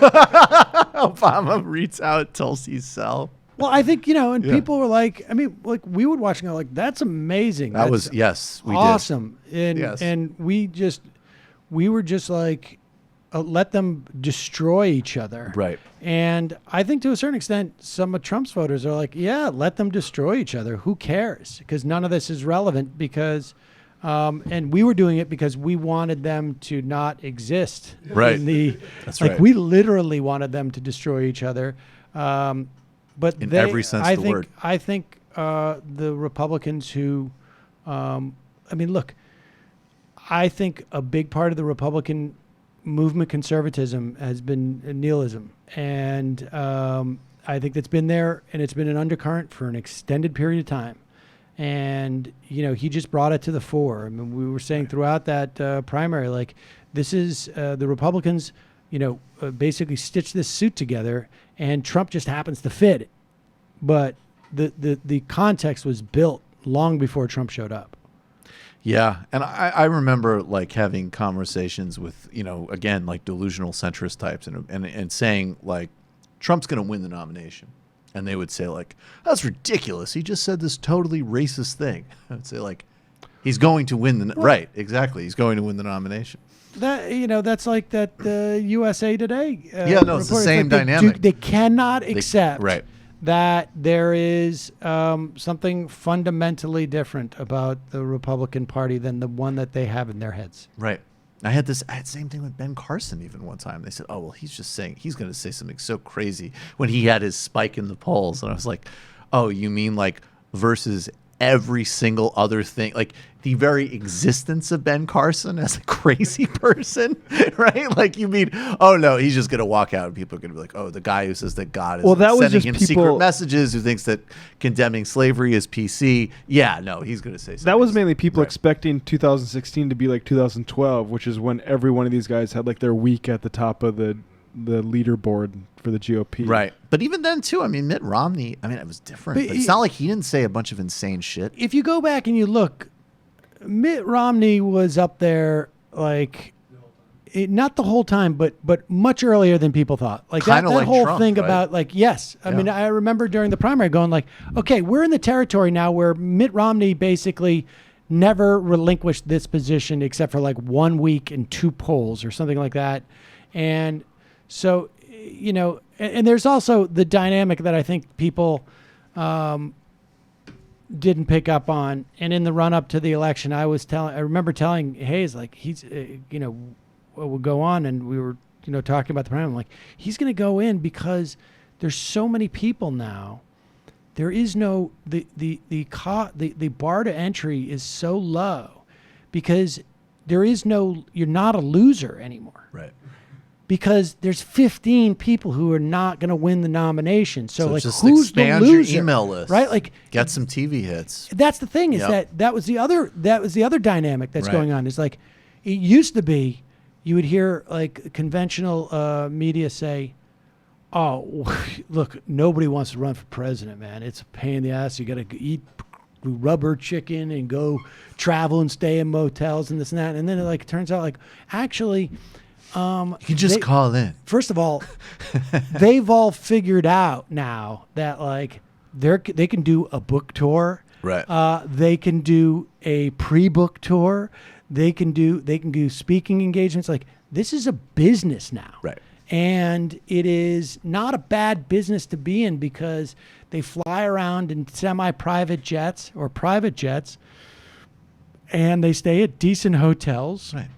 Obama reads out Tulsi's cell. Well, I think, people were like, we would watch and go like, that's amazing. That was we awesome. did. And we were just like, let them destroy each other. Right. And I think to a certain extent, some of Trump's voters are like, yeah, let them destroy each other. Who cares? Because none of this is relevant, because... and we were doing it because we wanted them to not exist. Right. That's right. We literally wanted them to destroy each other. But in every sense of the word. I think the Republicans who, look, I think a big part of the Republican movement, conservatism, has been nihilism. And I think that's been there, and it's been an undercurrent for an extended period of time. And, he just brought it to the fore. I mean, we were saying throughout that primary, like, this is the Republicans, basically stitched this suit together, and Trump just happens to fit it. But the context was built long before Trump showed up. Yeah. And I remember, like, having conversations with, again, like, delusional centrist types and saying, like, Trump's going to win the nomination. And they would say, like, that's ridiculous. He just said this totally racist thing. I would say, like, he's going to win right, exactly. He's going to win the nomination. That that's like that USA Today. It's the same dynamic. They cannot accept that there is something fundamentally different about the Republican Party than the one that they have in their heads. Right. I had the same thing with Ben Carson even one time. They said, oh, well, he's going to say something so crazy when he had his spike in the polls. And I was like, oh, you mean like versus every single other thing, like the very existence of Ben Carson as a crazy person, right? Like, you mean, oh no, he's just going to walk out and people are going to be like, oh, the guy who says that God is sending him secret messages, who thinks that condemning slavery is PC. Yeah, no, he's going to say something. That was mainly people expecting 2016 to be like 2012, which is when every one of these guys had like their week at the top of the leaderboard for the GOP. Right. But even then, too, I mean, Mitt Romney, I mean, it was different. But it's not like he didn't say a bunch of insane shit. If you go back and you look, Mitt Romney was up there, like, not the whole time, but much earlier than people thought. Like, that whole Trump, thing about, like, yes. I mean, I remember during the primary going, like, okay, we're in the territory now where Mitt Romney basically never relinquished this position except for, like, 1 week and 2 polls or something like that. And so, you know, and there's also the dynamic that I think people didn't pick up on. And in the run up to the election, I remember telling Hayes, like, he's, you know, we'll go on, and we were, you know, talking about the primary. I'm like, he's going to go in because there's so many people now. There is no the bar to entry is so low because there is no, you're not a loser anymore. Right. Because there's 15 people who are not going to win the nomination. So like, just who's expand the loser? Your email list, right? Like, get some TV hits. That's the thing is that was the other dynamic that's going on. Is like, it used to be, you would hear like conventional media say, "Oh, look, nobody wants to run for president, man. It's a pain in the ass. You got to eat rubber chicken and go travel and stay in motels and this and that." And then it turns out actually, you can just call in. First of all, they've all figured out now that they can do a book tour. Right. They can do a pre-book tour. They can do speaking engagements. This is a business now. Right. And it is not a bad business to be in because they fly around in semi-private jets or private jets, and they stay at decent hotels. Right.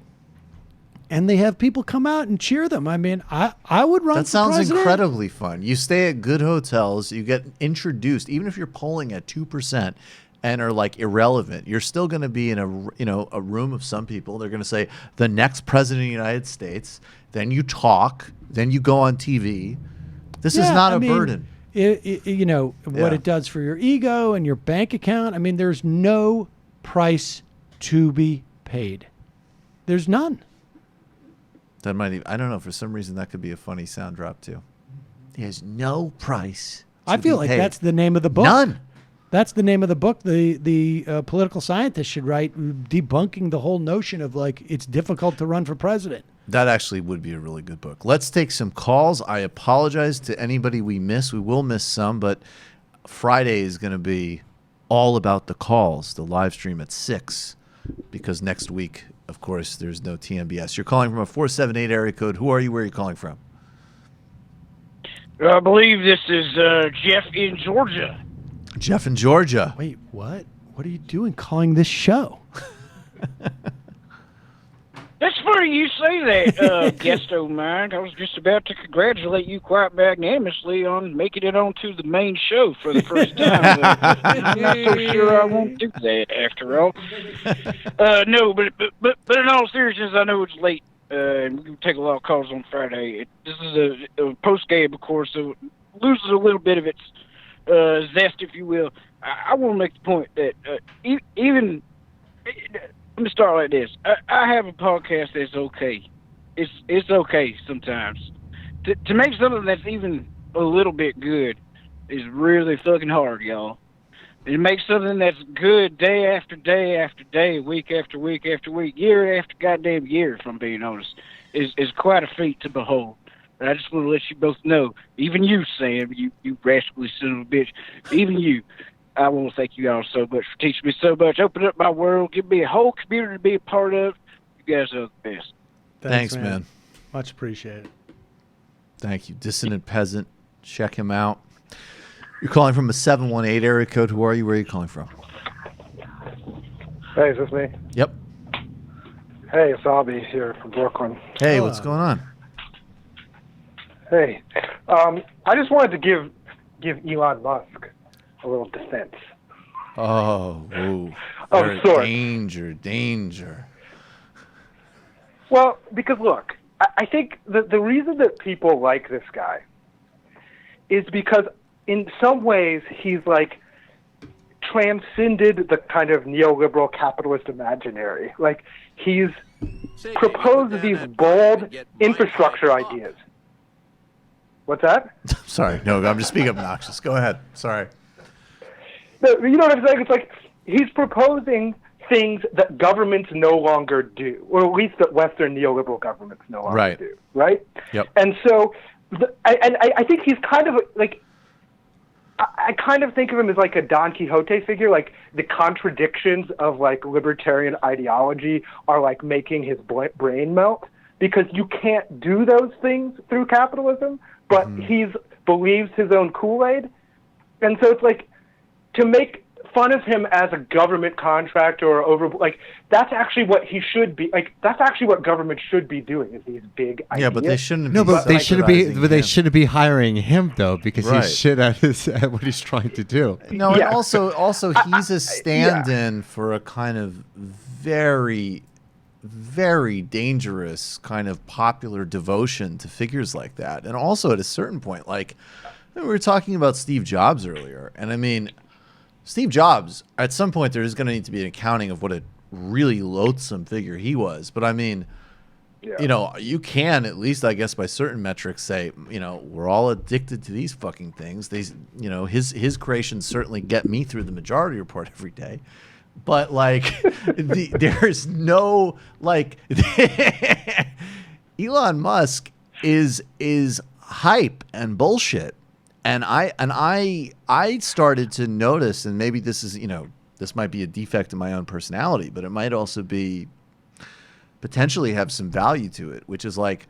And they have people come out and cheer them. I mean, I would run. That sounds president. incredibly fun. You stay at good hotels. You get introduced, even if you're polling at 2% and are irrelevant. You're still going to be in a room of some people. They're going to say the next president of the United States. Then you talk. Then you go on TV. This is not a burden. What it does for your ego and your bank account. I mean, there's no price to be paid. There's none. That might I don't know. For some reason, that could be a funny sound drop too. There's no price. I feel like that's the name of the book. None. That's the name of the book the political scientist should write, debunking the whole notion of it's difficult to run for president. That actually would be a really good book. Let's take some calls. I apologize to anybody we miss. We will miss some, but Friday is going to be all about the calls, the live stream at 6, because next week, of course, there's no TMBS. You're calling from a 478 area code. Who are you? Where are you calling from? I believe this is Jeff in Georgia. Jeff in Georgia. Wait, what? What are you doing calling this show? That's funny you say that, guest of mine. I was just about to congratulate you quite magnanimously on making it onto the main show for the first time. I'm not so sure I won't do that after all. No, but in all seriousness, I know it's late, and we can take a lot of calls on Friday. This is a post-game, of course, so it loses a little bit of its zest, if you will. I want to make the point that even... Let me start like this. I have a podcast that's okay. It's okay sometimes. To make something that's even a little bit good is really fucking hard, y'all. And to make something that's good day after day after day, week after week after week, year after goddamn year, if I'm being honest, is quite a feat to behold. And I just want to let you both know, even you, Sam, you rascally son of a bitch, even you, I want to thank you all so much for teaching me so much, opening up my world, giving me a whole community to be a part of. You guys are the best. Thanks, man. Much appreciated. Thank you. Dissonant Peasant. Check him out. You're calling from a 718 area code. Who are you? Where are you calling from? Hey, is this me? Yep. Hey, it's Abby here from Brooklyn. Hey, what's going on? Hey, I just wanted to give Elon Musk a little defense. Oh, ooh. Of sorts. Danger. Well, because look, I think the reason that people like this guy is because in some ways he's transcended the kind of neoliberal capitalist imaginary. He's proposed these bold infrastructure ideas. What's that? Sorry, no, I'm just being obnoxious. Go ahead. Sorry. No, you know what I'm saying? It's he's proposing things that governments no longer do, or at least that Western neoliberal governments no longer do, right? Yep. And so, I think he's kind of I kind of think of him as a Don Quixote figure. The contradictions of libertarian ideology are making his brain melt, because you can't do those things through capitalism, but he believes his own Kool-Aid. And so it's to make fun of him as a government contractor or that's actually what he should be. That's actually what government should be doing, is these big ideas. Yeah, but they shouldn't. No, but they shouldn't be hiring him though, because he's shit at what he's trying to do. No, and also he's a stand-in for a kind of very, very dangerous kind of popular devotion to figures like that. And also at a certain point, we were talking about Steve Jobs earlier, and I mean, Steve Jobs, at some point there is going to need to be an accounting of what a really loathsome figure he was. But I mean, you know, you can at least, I guess, by certain metrics say, you know, we're all addicted to these fucking things. These, you know, his creations certainly get me through the Majority Report every day. But like, there's no like, Elon Musk is hype and bullshit, and I started to notice, and maybe this is, you know, this might be a defect in my own personality, but it might also be potentially have some value to it, which is like,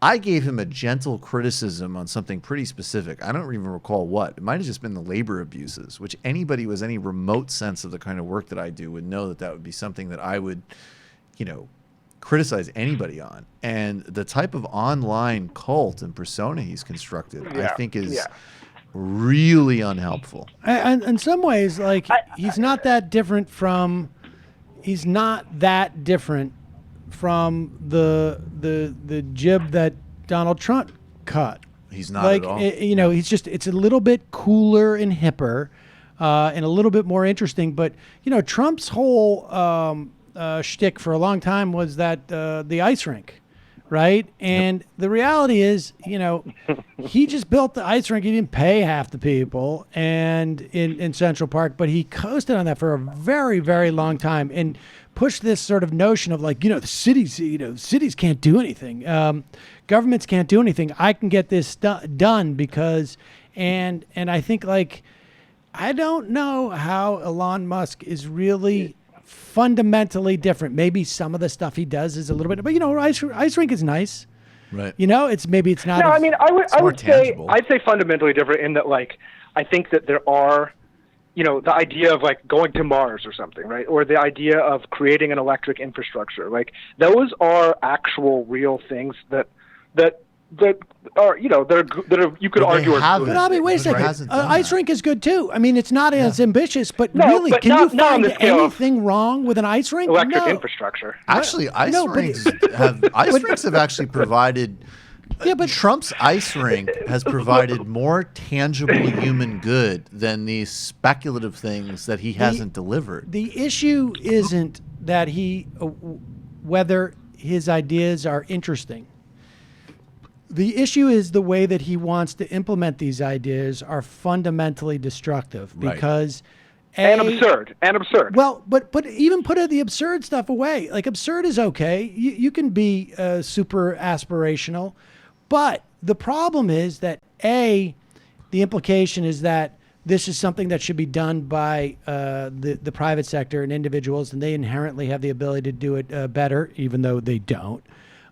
I gave him a gentle criticism on something pretty specific. I don't even recall what. It might have just been the labor abuses, which anybody with any remote sense of the kind of work that I do would know that that would be something that I would, you know, criticize anybody on. And the type of online cult and persona he's constructed, I think is really unhelpful. And in some ways, like, he's not that different from the jib that Donald Trump cut. He's not like, at all. You know, it's a little bit cooler and hipper, and a little bit more interesting. But you know, Trump's whole shtick for a long time was that the ice rink, right? And the reality is, you know, he just built the ice rink. He didn't pay half the people, and in Central Park, but he coasted on that for a very, very long time and pushed this sort of notion of like, you know, the cities can't do anything. Governments can't do anything. I can get this done because, and I think, like, I don't know how Elon Musk is really fundamentally different. Maybe some of the stuff he does is a little bit, but you know, ice rink is nice, right? You know, it's maybe it's not. No, as, I mean, I'd say fundamentally different in that, like, I think that there are, you know, the idea of like going to Mars or something, right? Or the idea of creating an electric infrastructure, like those are actual real things that are, you know, that are you could argue are good. But I mean, wait a second. Ice rink is good too. I mean, it's not as ambitious, but really, but can you not on find the scale of anything wrong with an ice rink? Electric No. infrastructure. Actually, ice rinks have actually provided. Yeah, but Trump's ice rink has provided more tangible human good than these speculative things that he hasn't delivered. The issue isn't that whether his ideas are interesting. The issue is the way that he wants to implement these ideas are fundamentally destructive because and absurd. Well, but even put the absurd stuff away. Like, absurd is okay. You can be super aspirational, but the problem is that the implication is that this is something that should be done by the private sector and individuals, and they inherently have the ability to do it better, even though they don't.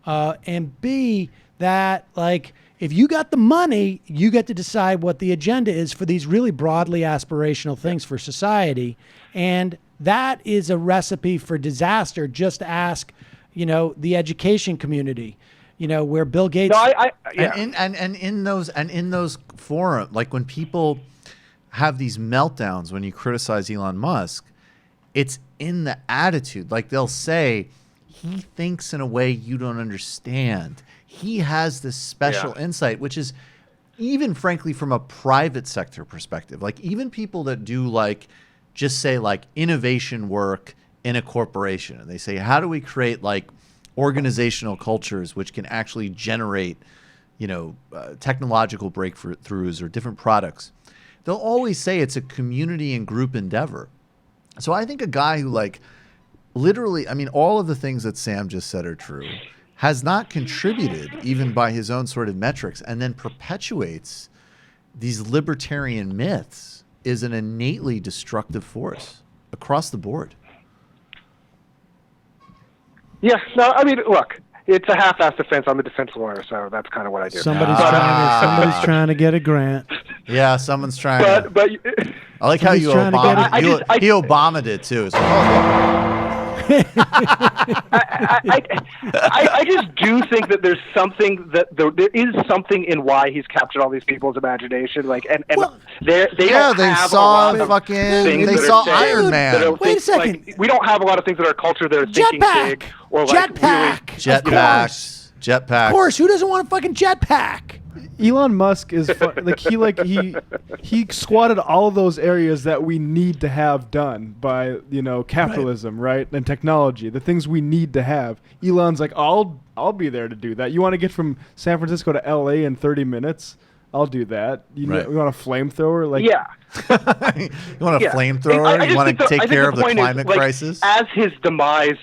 And B, that, like, if you got the money, you get to decide what the agenda is for these really broadly aspirational things for society. And that is a recipe for disaster. Just ask, you know, the education community, you know, where Bill Gates. And in those forums, like when people have these meltdowns when you criticize Elon Musk, it's in the attitude. Like, they'll say, he thinks in a way you don't understand. He has this special insight, which is, even frankly, from a private sector perspective, like even people that do, like, just say like innovation work in a corporation, and they say, how do we create like organizational cultures which can actually generate, you know, technological breakthroughs or different products? They'll always say it's a community and group endeavor. So I think a guy who, like, literally, I mean, all of the things that Sam just said are true, has not contributed even by his own sort of metrics, and then perpetuates these libertarian myths, is an innately destructive force across the board. Yeah, no, I mean, look, it's a half-assed defense. I'm a defense lawyer, so that's kind of what I do. Somebody's trying to get a grant. Yeah, someo's trying to. But I like how you Obama'd it too. It's like, I just do think that there's something that there is something in why he's captured all these people's imagination. Like, and they saw Iron Man. Wait a second. Like, we don't have a lot of things that are culture that are thinking big or like jetpack. Jetpacks. Of course, who doesn't want a fucking jetpack? Elon Musk is he squatted all those areas that we need to have done by capitalism, right? And technology, the things we need to have. Elon's like, I'll be there to do that. You want to get from San Francisco to LA in 30 minutes? I'll do that. You want a flamethrower? Like, yeah. You want a flamethrower? You want to take care of the climate crisis? As his demise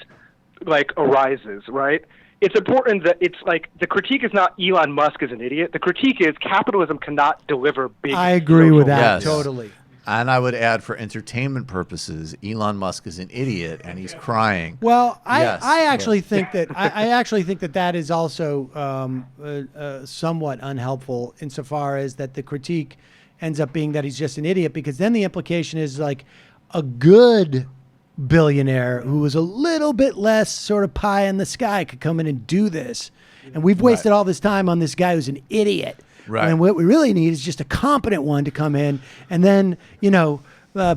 arises, right? It's important that it's like the critique is not Elon Musk is an idiot. The critique is capitalism cannot deliver big. I agree with that. Yes. Totally. And I would add, for entertainment purposes, Elon Musk is an idiot and he's crying. Well, I actually think that I actually think that is also somewhat unhelpful insofar as that the critique ends up being that he's just an idiot, because then the implication is like a good billionaire who was a little bit less sort of pie in the sky could come in and do this, and we've wasted all this time on this guy who's an idiot. Right. And what we really need is just a competent one to come in, and then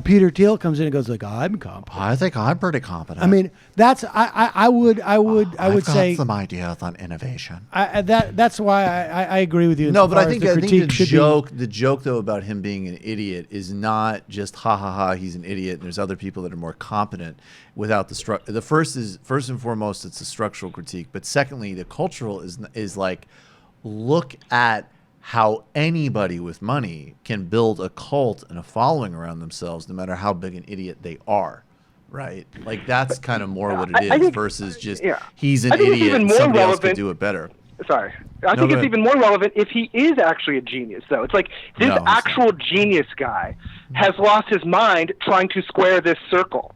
Peter Thiel comes in and goes like, "I'm competent. I think I'm pretty competent." I mean, that's I would I've say got some ideas on innovation. That's why I agree with you. No, but I think the joke joke though about him being an idiot is not just ha ha ha, he's an idiot and there's other people that are more competent without the first and foremost it's a structural critique, but secondly the cultural is like, look at how anybody with money can build a cult and a following around themselves no matter how big an idiot they are. Right? Like that's kind of more what it is versus just he's an idiot and somebody else could do it better. Sorry. I think it's even more relevant if he is actually a genius, though. It's like this actual genius guy has lost his mind trying to square this circle.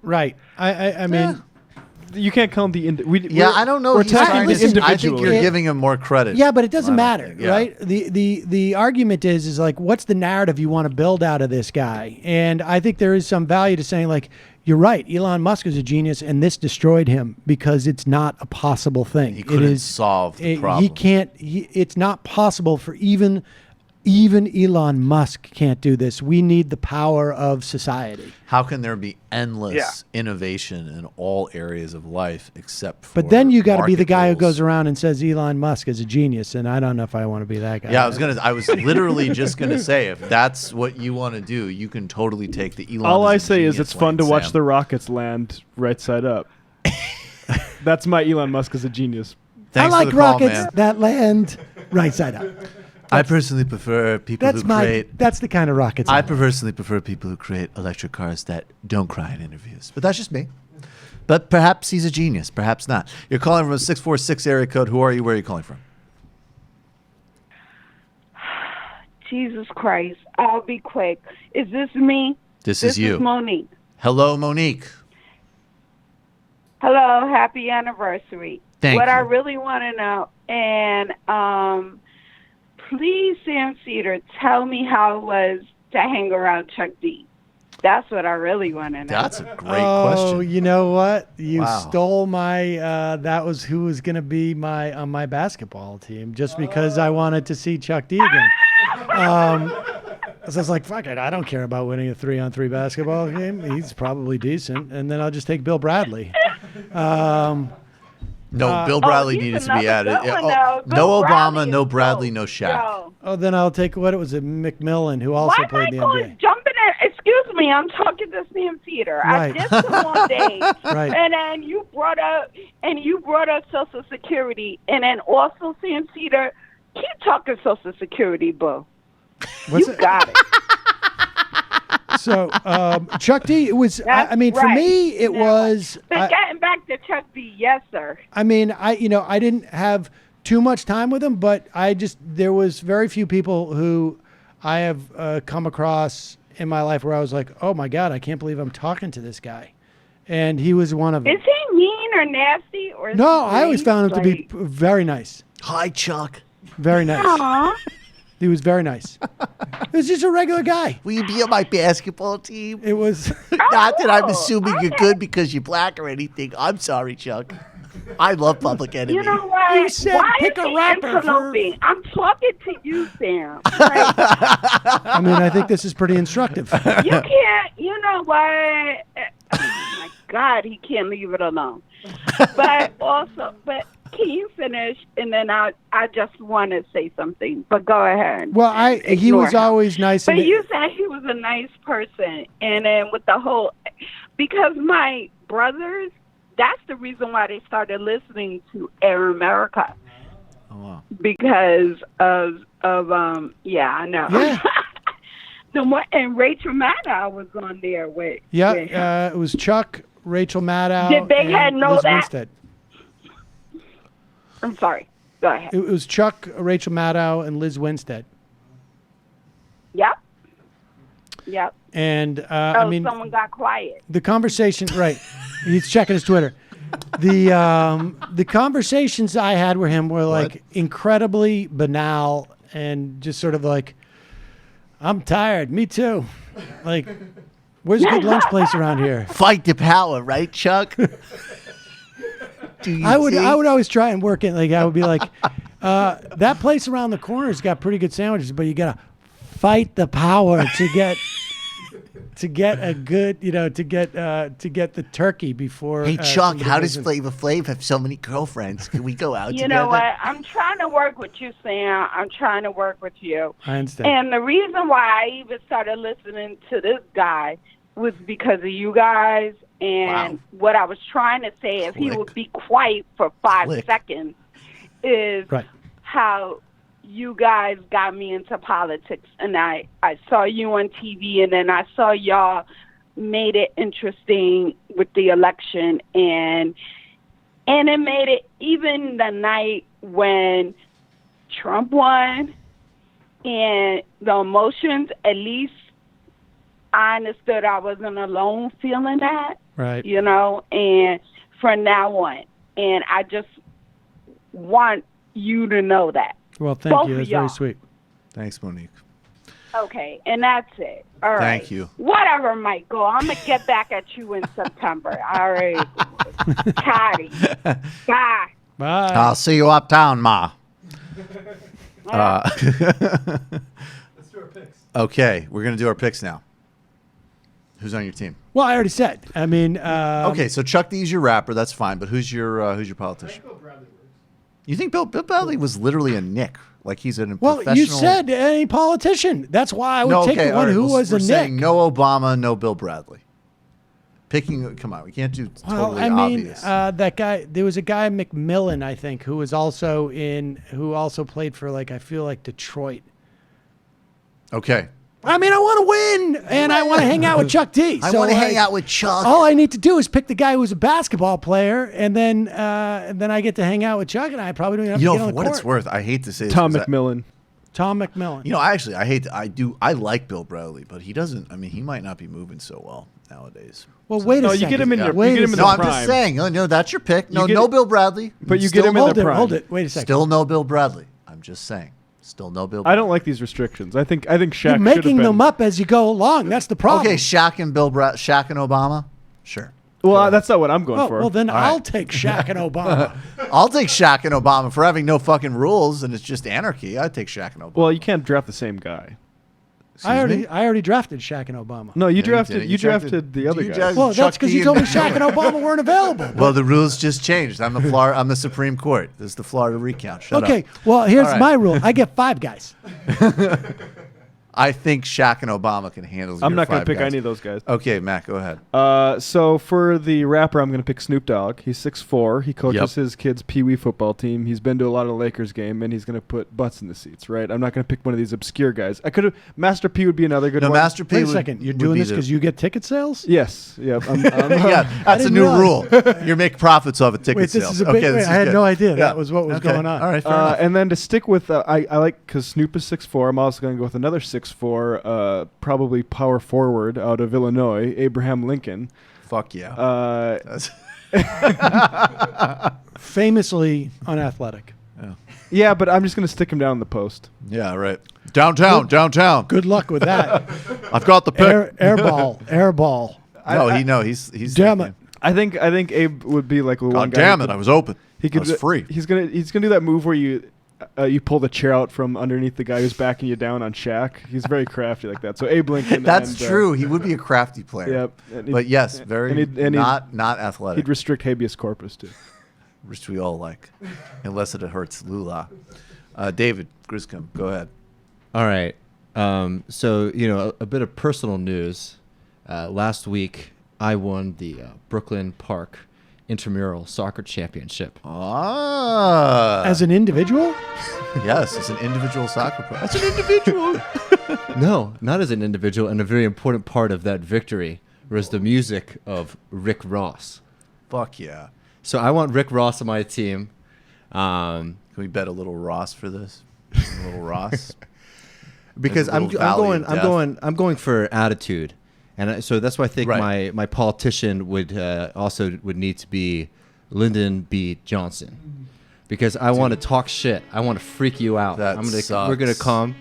Right. I mean... You can't count the... I don't know. I think you're giving him more credit. Yeah, but it doesn't matter, right? The argument is like, what's the narrative you want to build out of this guy? And I think there is some value to saying, like, you're right, Elon Musk is a genius, and this destroyed him because it's not a possible thing. He couldn't solve the problem. He can't... it's not possible for even Elon Musk can't do this. We need the power of society. How can there be endless innovation in all areas of life except for But then you got to be the guy rules. who goes around and says Elon Musk is a genius, and I don't know if I want to be that guy. Yeah, I was literally just gonna say, if that's what you want to do, you can totally take the Elon. All I say is it's fun to watch the rockets land right side up. That's my Elon Musk is a genius. I like rockets that land right side up. I personally prefer people who create... That's the kind of rockets I personally prefer people who create electric cars that don't cry in interviews. But that's just me. But perhaps he's a genius. Perhaps not. You're calling from a 646 area code. Who are you? Where are you calling from? Jesus Christ. I'll be quick. Is this me? This is you. This is Monique. Hello, Monique. Hello. Happy anniversary. Thank what you. I really want to know, and... please, Sam Seder, tell me how it was to hang around Chuck D. That's what I really want to know. That's a great question. Oh, you know what? You stole my. That was who was going to be on my basketball team, just because I wanted to see Chuck D again. So I was like, fuck it, I don't care about winning a 3-on-3 basketball game. He's probably decent, and then I'll just take Bill Bradley. No, Bill Bradley needed to be added. No Obama, no Bradley, no Shaq. Oh, then I'll take what it was, McMillan, who also played the NBA. Jumping in? Excuse me, I'm talking to Sam Seder. Right. I did some on days, Right. and then you brought up Social Security, and then also Sam Seder, keep talking Social Security, boo. You got it. So Chuck D, it was. I mean, for me, it was. But getting back to Chuck D, yes, sir. I mean, I didn't have too much time with him, but there was very few people who I have come across in my life where I was like, oh my God, I can't believe I'm talking to this guy, and he was one of them. Is he mean or nasty or? No, I always found him to be very nice. Hi, Chuck. Very nice. Aww. He was very nice. He was just a regular guy. Will you be on my basketball team? It was not that I'm assuming you're good because you're black or anything. I'm sorry, Chuck. I love Public Enemy. You know what? You said Why pick is a he rapper interloping? I'm talking to you, Sam. I mean, I think this is pretty instructive. You can't. You know what? Oh my God, he can't leave it alone. But can you finish, and then I just want to say something. But go ahead. Well, he Ignore was him. always nice. But and you said he was a nice person, and then with the whole, because my brothers, that's the reason why they started listening to Air America. Oh wow. Because of yeah, I know. Yeah. The more, and Rachel Maddow was on there with. Yeah, with him. it was Chuck, Rachel Maddow, Did Big and Head know Liz that? Winstead. I'm sorry. Go ahead. It was Chuck, Rachel Maddow, and Liz Winstead. Yep. Yep. And I mean, someone got quiet. the conversation. Right, he's checking his Twitter. The conversations I had with him were like incredibly banal and just sort of like, I'm tired. Me too. Like, where's a good lunch place around here? Fight the power, right, Chuck? I would always try and work it. Like I would be like, that place around the corner's got pretty good sandwiches, but you gotta fight the power to get a good, to get the turkey before. Hey Chuck, somebody how goes does in. Flavor Flav have so many girlfriends? Can we go out You together? know what? I'm trying to work with you, Sam. I'm trying to work with you. I understand. And the reason why I even started listening to this guy was because of you guys. And what I was trying to say, if he would be quiet for 5 seconds, is how you guys got me into politics. And I saw you on TV, and then I saw y'all made it interesting with the election. And it made it, even the night when Trump won, and the emotions, at least I understood I wasn't alone feeling that. Right. And from now on. And I just want you to know that. Well, thank Both you. of That's y'all. very sweet. Thanks, Monique. Okay, and that's it. All right. Thank you. Whatever, Michael. I'm going to get back at you in September. All right. Patty. Bye. Bye. I'll see you uptown, Ma. Let's do our picks. Okay, we're gonna do our picks now. Who's on your team? Well, I already said. I mean, okay, so Chuck D's your rapper. That's fine. But who's your politician? You think Bill Bradley was literally a Nick? Like he's an professional. you said any politician. That's why I would take the all one right, who we're was a saying Nick. no Obama, no Bill Bradley. Come on, we can't do Well, totally I mean, obvious. that guy. There was a guy McMillan, I think, who was also who also played for I feel like Detroit. Okay. I mean, I want to win, and I want to hang out with Chuck D. I want to hang out with Chuck. All I need to do is pick the guy who's a basketball player, and then I get to hang out with Chuck, and I probably don't even have to get on for the what court. it's worth, I hate to say this. Tom 'cause McMillan. Tom McMillan. I like Bill Bradley, but he doesn't. I mean, he might not be moving so well nowadays. Well, wait a second. You get him in your. Wait You get a him in second. No, the I'm prime. just saying. No, that's your pick. No, You get no it- Bill Bradley. But you Still get him in Hold the it. prime. Hold it. Wait a second. Still no Bill Bradley. I'm just saying. Still no Bill Bradley. I don't like these restrictions. I think Shaq You're should have making been. them up as you go along. That's the problem. Okay, Shaq and Obama? Sure. Well, that's not what I'm going for. Well, then All I'll right. take Shaq and Obama. I'll take Shaq and Obama for having no fucking rules and it's just anarchy. I'd take Shaq and Obama. Well, you can't draft the same guy. I me? already drafted Shaq and Obama. No, you you drafted. didn't. You You drafted- drafted the other you guy. drafted- Well, Chuck that's because D you told me and- Shaq and Obama weren't available. Well, the rules just changed. I'm the Supreme Court. This is the Florida recount. Shut Okay, up. well, here's All right. my rule. I get 5 guys. I think Shaq and Obama can handle I'm your not going 5 to pick guys. any of those guys. Okay, Matt, go ahead. So for the rapper, I'm going to pick Snoop Dogg. He's 6'4". He coaches his kids' Pee-wee football team. He's been to a lot of Lakers game, and he's going to put butts in the seats, right? I'm not going to pick one of these obscure guys. I could have Master P would be another good No, one. Master P Wait a would- second. You're would doing be this the- because you get ticket sales? Yes. Yeah. Yeah, that's a didn't new realize. rule. You make profits off of ticket Wait, this sales. is a big. Okay, wait, this I is had good. no idea Yeah. that was what was Okay. going on. All right, fair enough. And then to stick with, I like because Snoop is 6'4". I'm also going to go with another 6'4", probably power forward out of Illinois, Abraham Lincoln. Fuck yeah. That's Famously unathletic. yeah, but I'm just going to stick him down in the post. Yeah, right. Downtown. Good luck with that. I've got the pick. Airball. He's Damn it. I think Abe would be like the one God guy. damn who it! could- I was open. He could I was free. He's gonna do that move where you pull the chair out from underneath the guy who's backing you down on Shaq. He's very crafty like that. So Abe Lincoln. That's and, true. He would be a crafty player. Yep. And But yes, very and he'd- not athletic. He'd restrict habeas corpus too. which we all like, unless it hurts Lula. David Griscom, go ahead. All right. So, a bit of personal news. Last week, I won the Brooklyn Park Intramural Soccer Championship. As an individual? Yes, as an individual soccer player. As an individual. No, not as an individual. And a very important part of that victory was the music of Rick Ross. Fuck yeah. So I want Rick Ross on my team. Can we bet a little Ross for this? A little Ross? Because I'm going for attitude. And so that's why I think my politician would need to be Lyndon B. Johnson, because I want to talk shit. I want to freak you out. We're gonna come.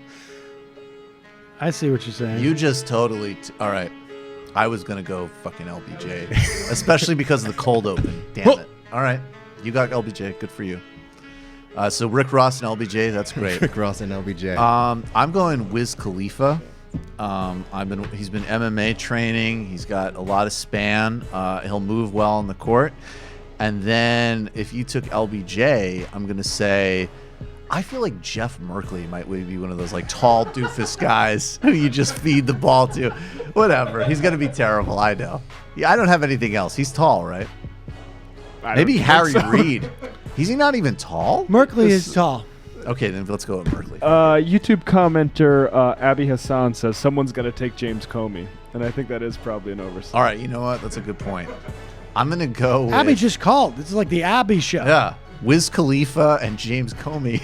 I see what you're saying. You just totally. All right, I was gonna go fucking LBJ, especially because of the cold open. Damn it! All right, you got LBJ. Good for you. So Rick Ross and LBJ. That's great. Rick Ross and LBJ. I'm going Wiz Khalifa. He's been MMA training. He's got a lot of span. He'll move well on the court. And then if you took LBJ, I'm gonna say, I feel like Jeff Merkley might be one of those like tall doofus guys who you just feed the ball to. Whatever. He's gonna be terrible. I know. Yeah, I don't have anything else. He's tall, right? Maybe Harry Reid. Is he not even tall? Merkley is tall. Okay, then let's go with Merkley. YouTube commenter Abby Hassan says someone's going to take James Comey, and I think that is probably an oversight. All right, you know what? That's a good point. I'm going to go with... Abby just called. This is like the Abby show. Yeah. Wiz Khalifa and James Comey.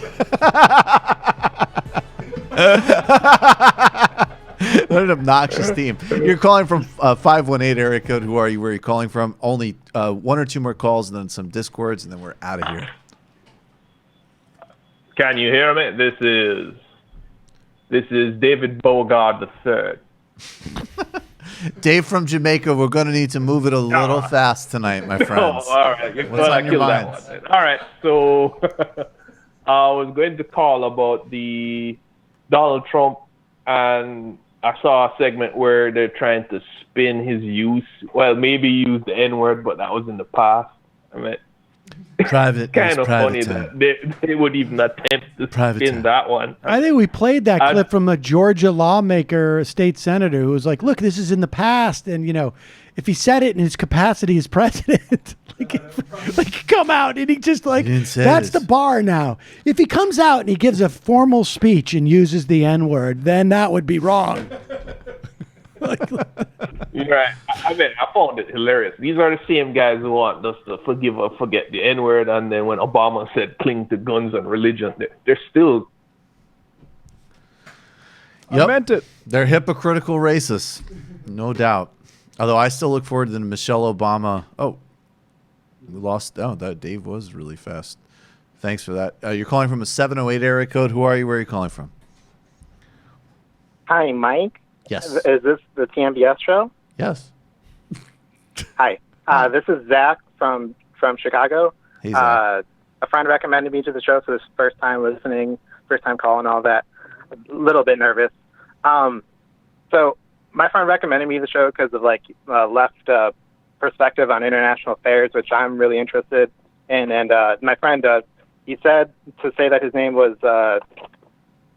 What an obnoxious theme. You're calling from 518 area code. Who are you? Where are you calling from? Only one or two more calls and then some discords, and then we're out of here. Can you hear me? This is David Bogard III. Dave from Jamaica, we're going to need to move it a little fast tonight, my friends. Oh, all right. You're What's on your mind? All right. So I was going to call about the Donald Trump, and I saw a segment where they're trying to spin his use. Well, maybe use the N-word, but that was in the past. I mean, private. Kind of funny that they would even attempt to spin that one. I think we played that clip from a Georgia lawmaker, a state senator, who was like, look, this is in the past. And, if he said it in his capacity as president, like come out and he just that's the bar now. If he comes out and he gives a formal speech and uses the N-word, then that would be wrong. You're right. I mean, I found it hilarious. These are the same guys who want us to forgive or forget the N-word, and then when Obama said cling to guns and religion, they're still... Yep. I meant it. They're hypocritical racists, no doubt. Although I still look forward to the Michelle Obama... Oh, we lost... Oh, that Dave was really fast. Thanks for that. You're calling from a 708 area code. Who are you? Where are you calling from? Hi, Mike. Yes. Is this the TMBS show? Yes. Hi. This is Zach from Chicago. Hey, Zach. A friend recommended me to the show, so this is first time listening, first time calling, all that. A little bit nervous. So my friend recommended me the show because of left perspective on international affairs, which I'm really interested in. And my friend, he said to say that his name was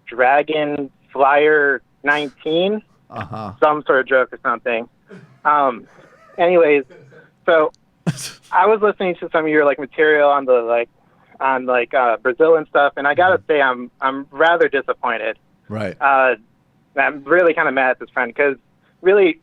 Dragon Flyer 19. Some sort of joke or something. Anyways, so I was listening to some of your material on the Brazil and stuff, and I gotta say I'm rather disappointed. Right. I'm really kind of mad at this friend because really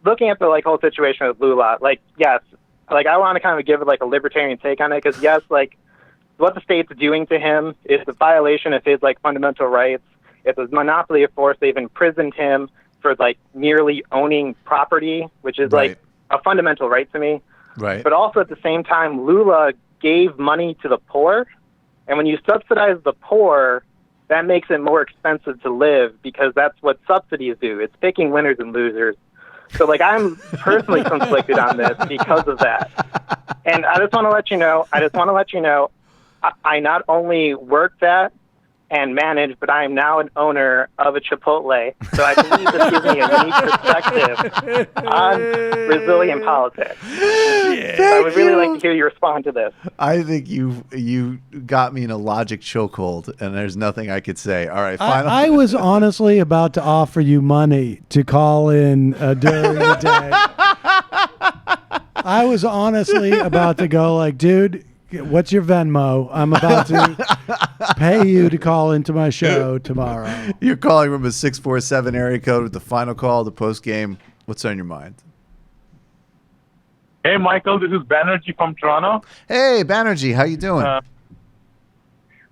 looking at the whole situation with Lula, yes, I want to kind of give it a libertarian take on it because yes, what the state's doing to him is a violation of his fundamental rights. It's a monopoly of force. They've imprisoned him for merely owning property, which is a fundamental right to me. Right. But also at the same time, Lula gave money to the poor, and when you subsidize the poor, that makes it more expensive to live because that's what subsidies do. It's picking winners and losers. So I'm personally conflicted on this because of that. And I just want to let you know. I not only worked at and manage, but I am now an owner of a Chipotle. So I believe this gives me a unique perspective on Brazilian politics. I would really like to hear you respond to this. I think you got me in a logic chokehold, and there's nothing I could say. All right, final. I was honestly about to offer you money to call in during the day. I was honestly about to go like, dude, what's your Venmo? I'm about to pay you to call into my show tomorrow. You're calling from a 647 area code with the final call of the post game. What's on your mind? Hey, Michael, this is Banerjee from Toronto. Hey, Banerjee, how you doing?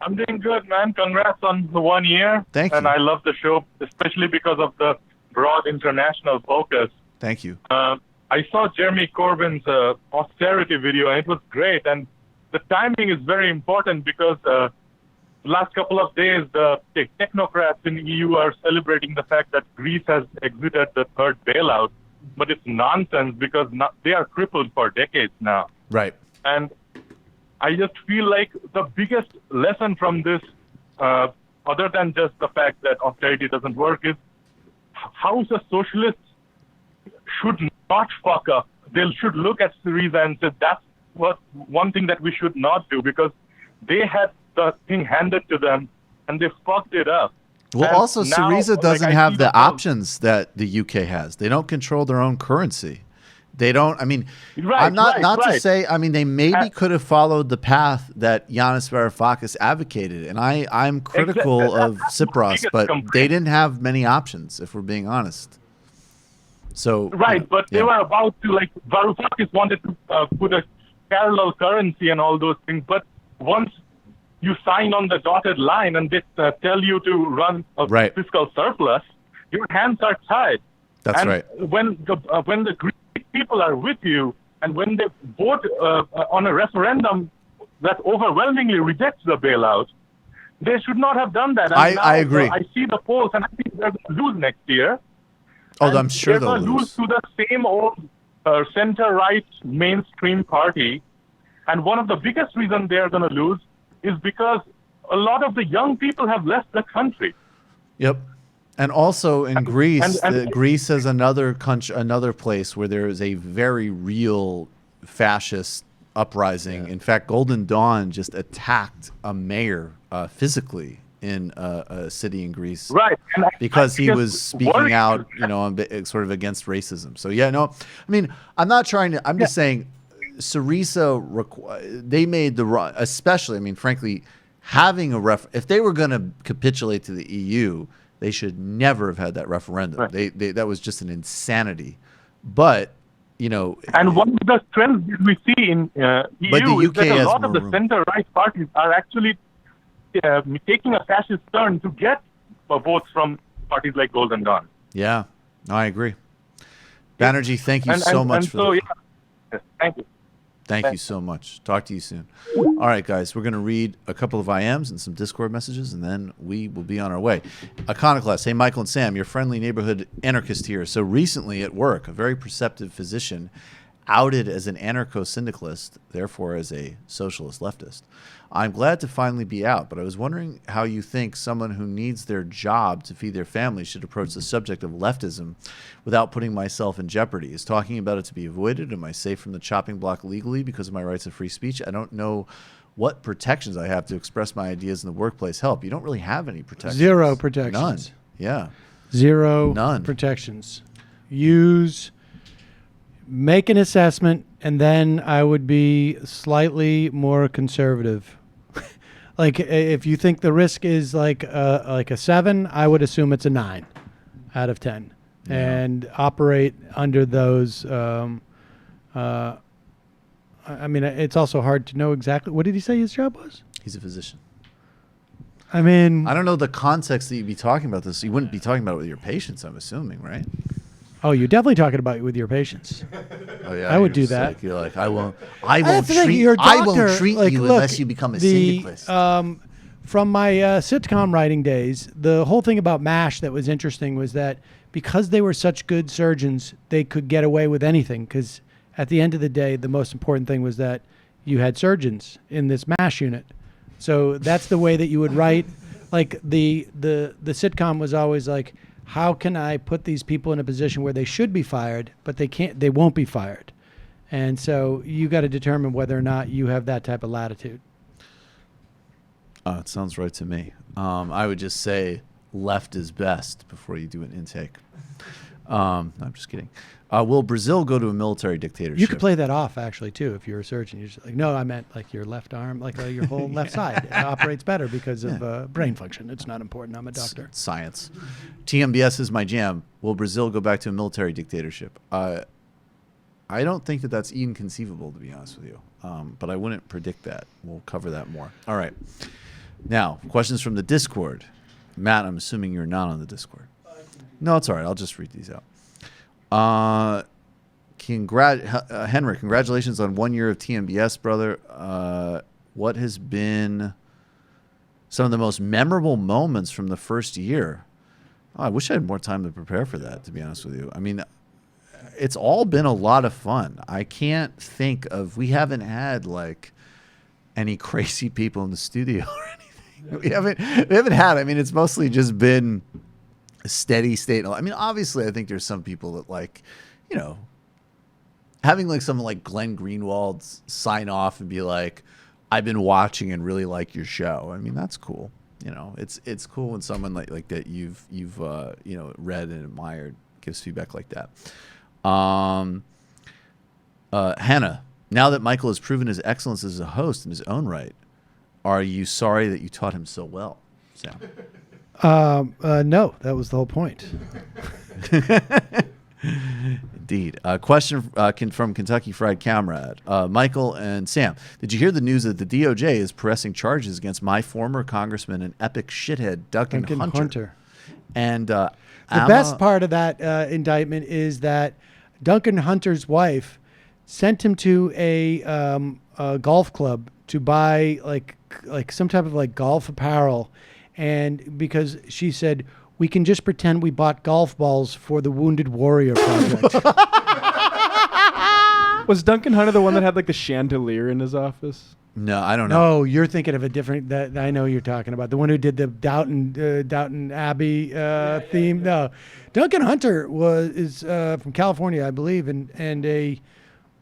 I'm doing good, man. Congrats on the 1 year. Thank you. And I love the show, especially because of the broad international focus. Thank you. I saw Jeremy Corbyn's austerity video, and it was great. And the timing is very important because the last couple of days, the technocrats in the EU are celebrating the fact that Greece has exited the third bailout. But it's nonsense because they are crippled for decades now. Right. And I just feel like the biggest lesson from this, other than just the fact that austerity doesn't work, is how the socialists should not fuck up. They should look at Syriza and say that's one thing that we should not do, because they had the thing handed to them and they fucked it up. Well, And also, now, Syriza doesn't I have see the options that the UK has. They don't control their own currency. They don't. I mean, I'm not to say. I mean, they maybe could have followed the path that Yanis Varoufakis advocated, and I'm critical of Tsipras, but they didn't have many options, if we're being honest. So right, but they were about to, like, Varoufakis wanted to put a parallel currency and all those things, but once you sign on the dotted line and they tell you to run a fiscal surplus, your hands are tied. That's and right. When the Greek people are with you and when they vote on a referendum that overwhelmingly rejects the bailout, they should not have done that. And I agree. I see the polls, and I think they're going to lose next year. Oh, And I'm sure they'll they're going to lose to the same old center-right mainstream party. And one of the biggest reasons they're going to lose is because a lot of the young people have left the country. Yep. And also in Greece, and Greece is another country, another place where there is a very real fascist uprising. In fact, Golden Dawn just attacked a mayor physically in a city in Greece, right? Because he was speaking out, sort of against racism. So yeah, no, I mean, I'm not trying to. I'm just saying, Syriza, they made the wrong, especially. I mean, frankly, having if they were going to capitulate to the EU. They should never have had that referendum. Right. That was just an insanity. But, And one of the trends that we see in EU is that a lot of the center-right parties are actually taking a fascist turn to get votes from parties like Golden Dawn. Yeah, no, I agree. Banerjee, thank you so much for that. Yeah. Thank you. Thank you so much. Talk to you soon. All right, guys, we're going to read a couple of IMs and some Discord messages, and then we will be on our way. Iconoclast, hey, Michael and Sam, your friendly neighborhood anarchist here. So recently at work, a very perceptive physician outed as an anarcho-syndicalist, therefore as a socialist leftist. I'm glad to finally be out, but I was wondering how you think someone who needs their job to feed their family should approach the subject of leftism without putting myself in jeopardy. Is talking about it to be avoided? Am I safe from the chopping block legally because of my rights of free speech? I don't know what protections I have to express my ideas in the workplace help. You don't really have any protections. Zero protections. None. Yeah. Zero. None. Protections. Make an assessment, and then I would be slightly more conservative. Like, if you think the risk is like a 7, I would assume it's a 9 out of 10, and operate under those. I mean, it's also hard to know exactly. What did he say his job was? He's a physician. I mean, I don't know the context that you'd be talking about this. You wouldn't be talking about it with your patients, I'm assuming, right? Oh, you're definitely talking about it with your patients. Oh yeah, I would do that. You're like, I won't treat you unless you become a syndicalist. From my sitcom writing days, the whole thing about MASH that was interesting was that because they were such good surgeons, they could get away with anything. Because at the end of the day, the most important thing was that you had surgeons in this MASH unit. So that's the way that you would write like the sitcom was always like, how can I put these people in a position where they should be fired, but they won't be fired. And so you got to determine whether or not you have that type of latitude. It sounds right to me. I would just say left is best before you do an intake. No, I'm just kidding. Will Brazil go to a military dictatorship? You could play that off, actually, too, if you're a surgeon. You're just like, no, I meant like your left arm, like your whole left side. It operates better because of brain function. It's not important. I'm a doctor. It's science. TMBS is my jam. Will Brazil go back to a military dictatorship? I don't think that that's inconceivable, to be honest with you. But I wouldn't predict that. We'll cover that more. All right. Now, questions from the Discord. Matt, I'm assuming you're not on the Discord. No, it's all right. I'll just read these out. Henry, congratulations on 1 year of TMBS, brother. What has been some of the most memorable moments from the first year? I wish I had more time to prepare for that, to be honest with you. I mean, it's all been a lot of fun. I can't think of, we haven't had like any crazy people in the studio or anything. We haven't had, I mean, it's mostly just been a steady state. I mean, obviously I think there's some people that like, you know, having like someone like Glenn Greenwald sign off and be like, I've been watching and really like your show. I mean, that's cool. You know, it's cool when someone like that you've you know, read and admired gives feedback like that. Hannah, now that Michael has proven his excellence as a host in his own right, are you sorry that you taught him so well, Sam? No, that was the whole point. Indeed. Question from Kentucky Fried Comrade. Michael and Sam, did you hear the news that the DOJ is pressing charges against my former congressman and epic shithead, Duncan Hunter? And the best part of that indictment is that Duncan Hunter's wife sent him to a golf club to buy like some type of like golf apparel, and because she said, we can just pretend we bought golf balls for the Wounded Warrior Project. Was Duncan Hunter the one that had like the chandelier in his office? No, I don't know. No, you're thinking of a different. That I know you're talking about the one who did the Downton Abbey theme. No, Duncan Hunter is from California, I believe, and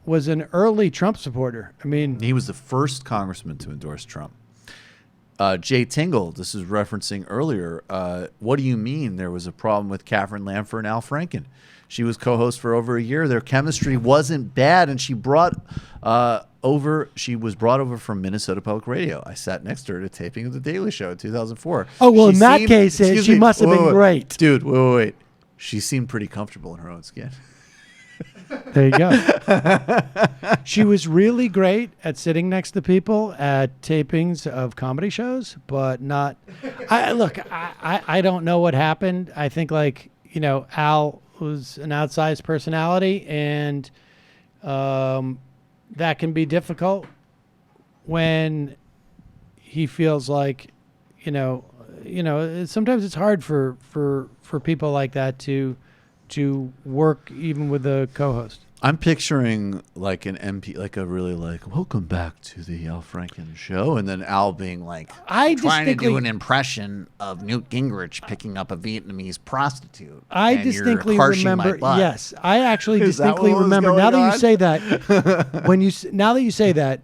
was an early Trump supporter. I mean, he was the first congressman to endorse Trump. Jay Tingle, this is referencing earlier. What do you mean there was a problem with Catherine Lanford and Al Franken? She was co-host for over a year. Their chemistry wasn't bad, and she was brought over from Minnesota Public Radio. I sat next to her at a taping of The Daily Show in 2004. Oh, well, in that case, she must have been great. Dude, wait. She seemed pretty comfortable in her own skin. There you go. She was really great at sitting next to people at tapings of comedy shows, but not. I don't know what happened. I think Al was an outsized personality, and that can be difficult when he feels like, sometimes it's hard for people like that to work even with a co-host. I'm picturing like an MP, like a really welcome back to the Al Franken show, and then Al being like, trying to do an impression of Newt Gingrich picking up a Vietnamese prostitute. I distinctly remember. Yes, I actually distinctly remember. Now that you say that, now that you say that,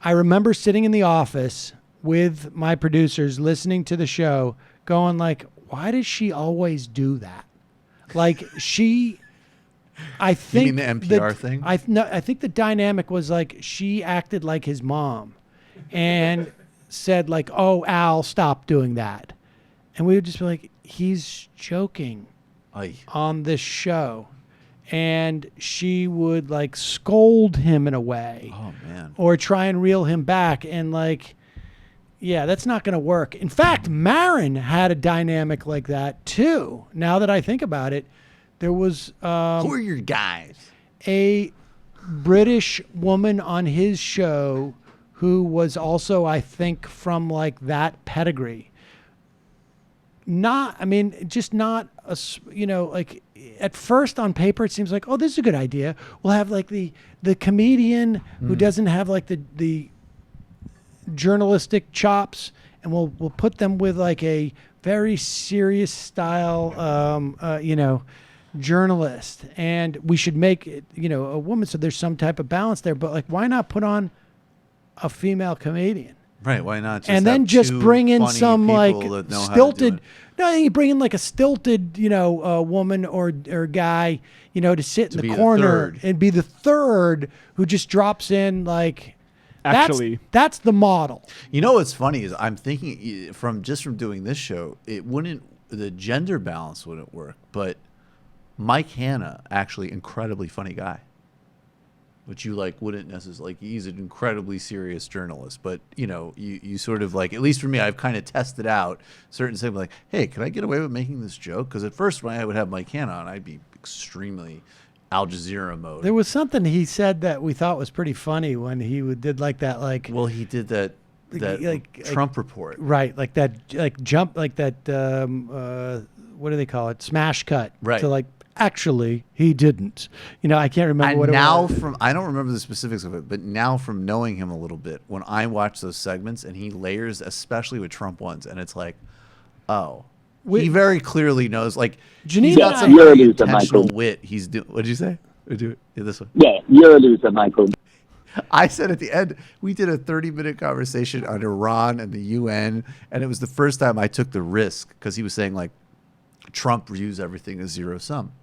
I remember sitting in the office with my producers, listening to the show, going like, "Why does she always do that?" Like I think you mean the NPR thing? I think the dynamic was like she acted like his mom and said like, "Oh, Al, stop doing that." And we would just be like, he's joking on this show. And she would like scold him in a way. Oh, man. Or try and reel him back. And like, yeah, that's not going to work. In fact, Marin had a dynamic like that too. Now that I think about it, there was who are your guys? A British woman on his show who was also, I think, from like that pedigree. Just not a, like at first on paper it seems like, oh, this is a good idea. We'll have like the comedian who doesn't have like the journalistic chops, and we'll put them with like a very serious style, journalist, and we should make it, a woman, so there's some type of balance there. But like, why not put on a female comedian? Right? Why not? Just and then have just two bring in funny some people like that know how to do stilted. it? No, I think you bring in like a stilted, woman or guy, to sit To in be the the corner third. and be the third who just drops in like. That's the model. You know what's funny is I'm thinking from doing this show, the gender balance wouldn't work, but Mike Hanna, actually incredibly funny guy, which you wouldn't necessarily, he's an incredibly serious journalist, but you sort of at least for me, I've kind of tested out certain things like, hey, can I get away with making this joke? Because at first when I would have Mike Hanna on, I'd be extremely Al Jazeera mode. There was something he said that we thought was pretty funny when he did that well, he did that Trump report, right? Like that jump, like that what do they call it? Smash cut, right? To actually he didn't. I can't remember what it was. I don't remember the specifics of it, but now from knowing him a little bit, when I watch those segments and he layers, especially with Trump ones, and it's like, oh. He very clearly knows, he's got some very intentional wit. He's doing. What'd you say? Do it this one. Yeah, you're a loser, Michael. I said at the end, we did a 30-minute conversation on Iran and the UN, and it was the first time I took the risk because he was saying Trump views everything as zero sum,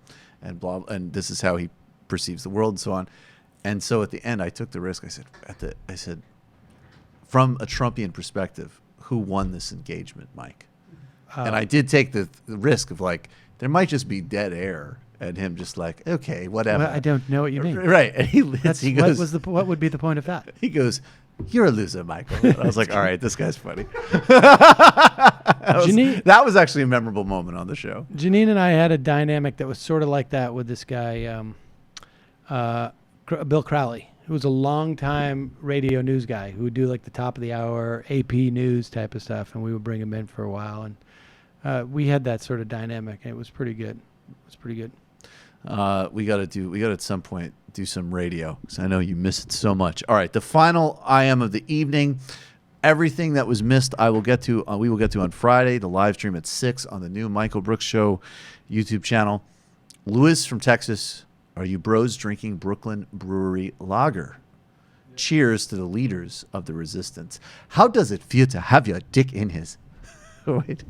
and blah, and this is how he perceives the world and so on. And so at the end, I took the risk. I said, from a Trumpian perspective, who won this engagement, Mike? And I did take the risk of there might just be dead air and him just okay, whatever. Well, I don't know what you mean. Right. And he goes, what would be the point of that? He goes, you're a loser, Michael. And I was like, all right, this guy's funny. That was actually a memorable moment on the show. Janine and I had a dynamic that was sort of like that with this guy, Bill Crowley, who was a longtime radio news guy who would do the top of the hour AP news type of stuff, and we would bring him in for a while, and we had that sort of dynamic, and it was pretty good. We got to at some point do some radio because I know you miss it so much. All right, the final IM of the evening. Everything that was missed, we will get to on Friday. The live stream at 6 on the new Michael Brooks Show YouTube channel. Louis from Texas, are you bros drinking Brooklyn Brewery Lager? Cheers to the leaders of the resistance. How does it feel to have your dick in his? Wait,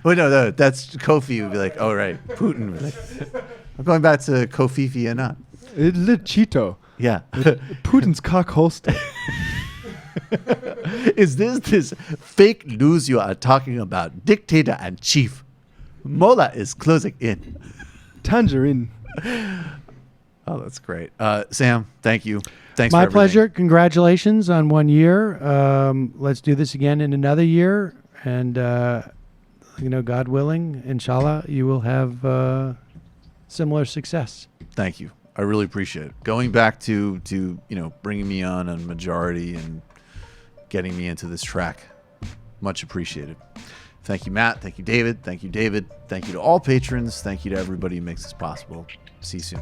no, that's Kofi would be like, oh right, Putin would be like, I'm going back to Kofi Annan. It's Cheeto. Yeah. Putin's cock holster. Is this fake news you are talking about? Dictator and chief. Mola is closing in. Tangerine. Oh, that's great. Sam, thank you. Thanks My for everything. pleasure. Congratulations on 1 year. Let's do this again in another year. And, God willing, inshallah, you will have similar success. Thank you. I really appreciate it. Going back to bringing me on Majority and getting me into this track. Much appreciated. Thank you, Matt. Thank you, David. Thank you, David. Thank you to all patrons. Thank you to everybody who makes this possible. See you soon.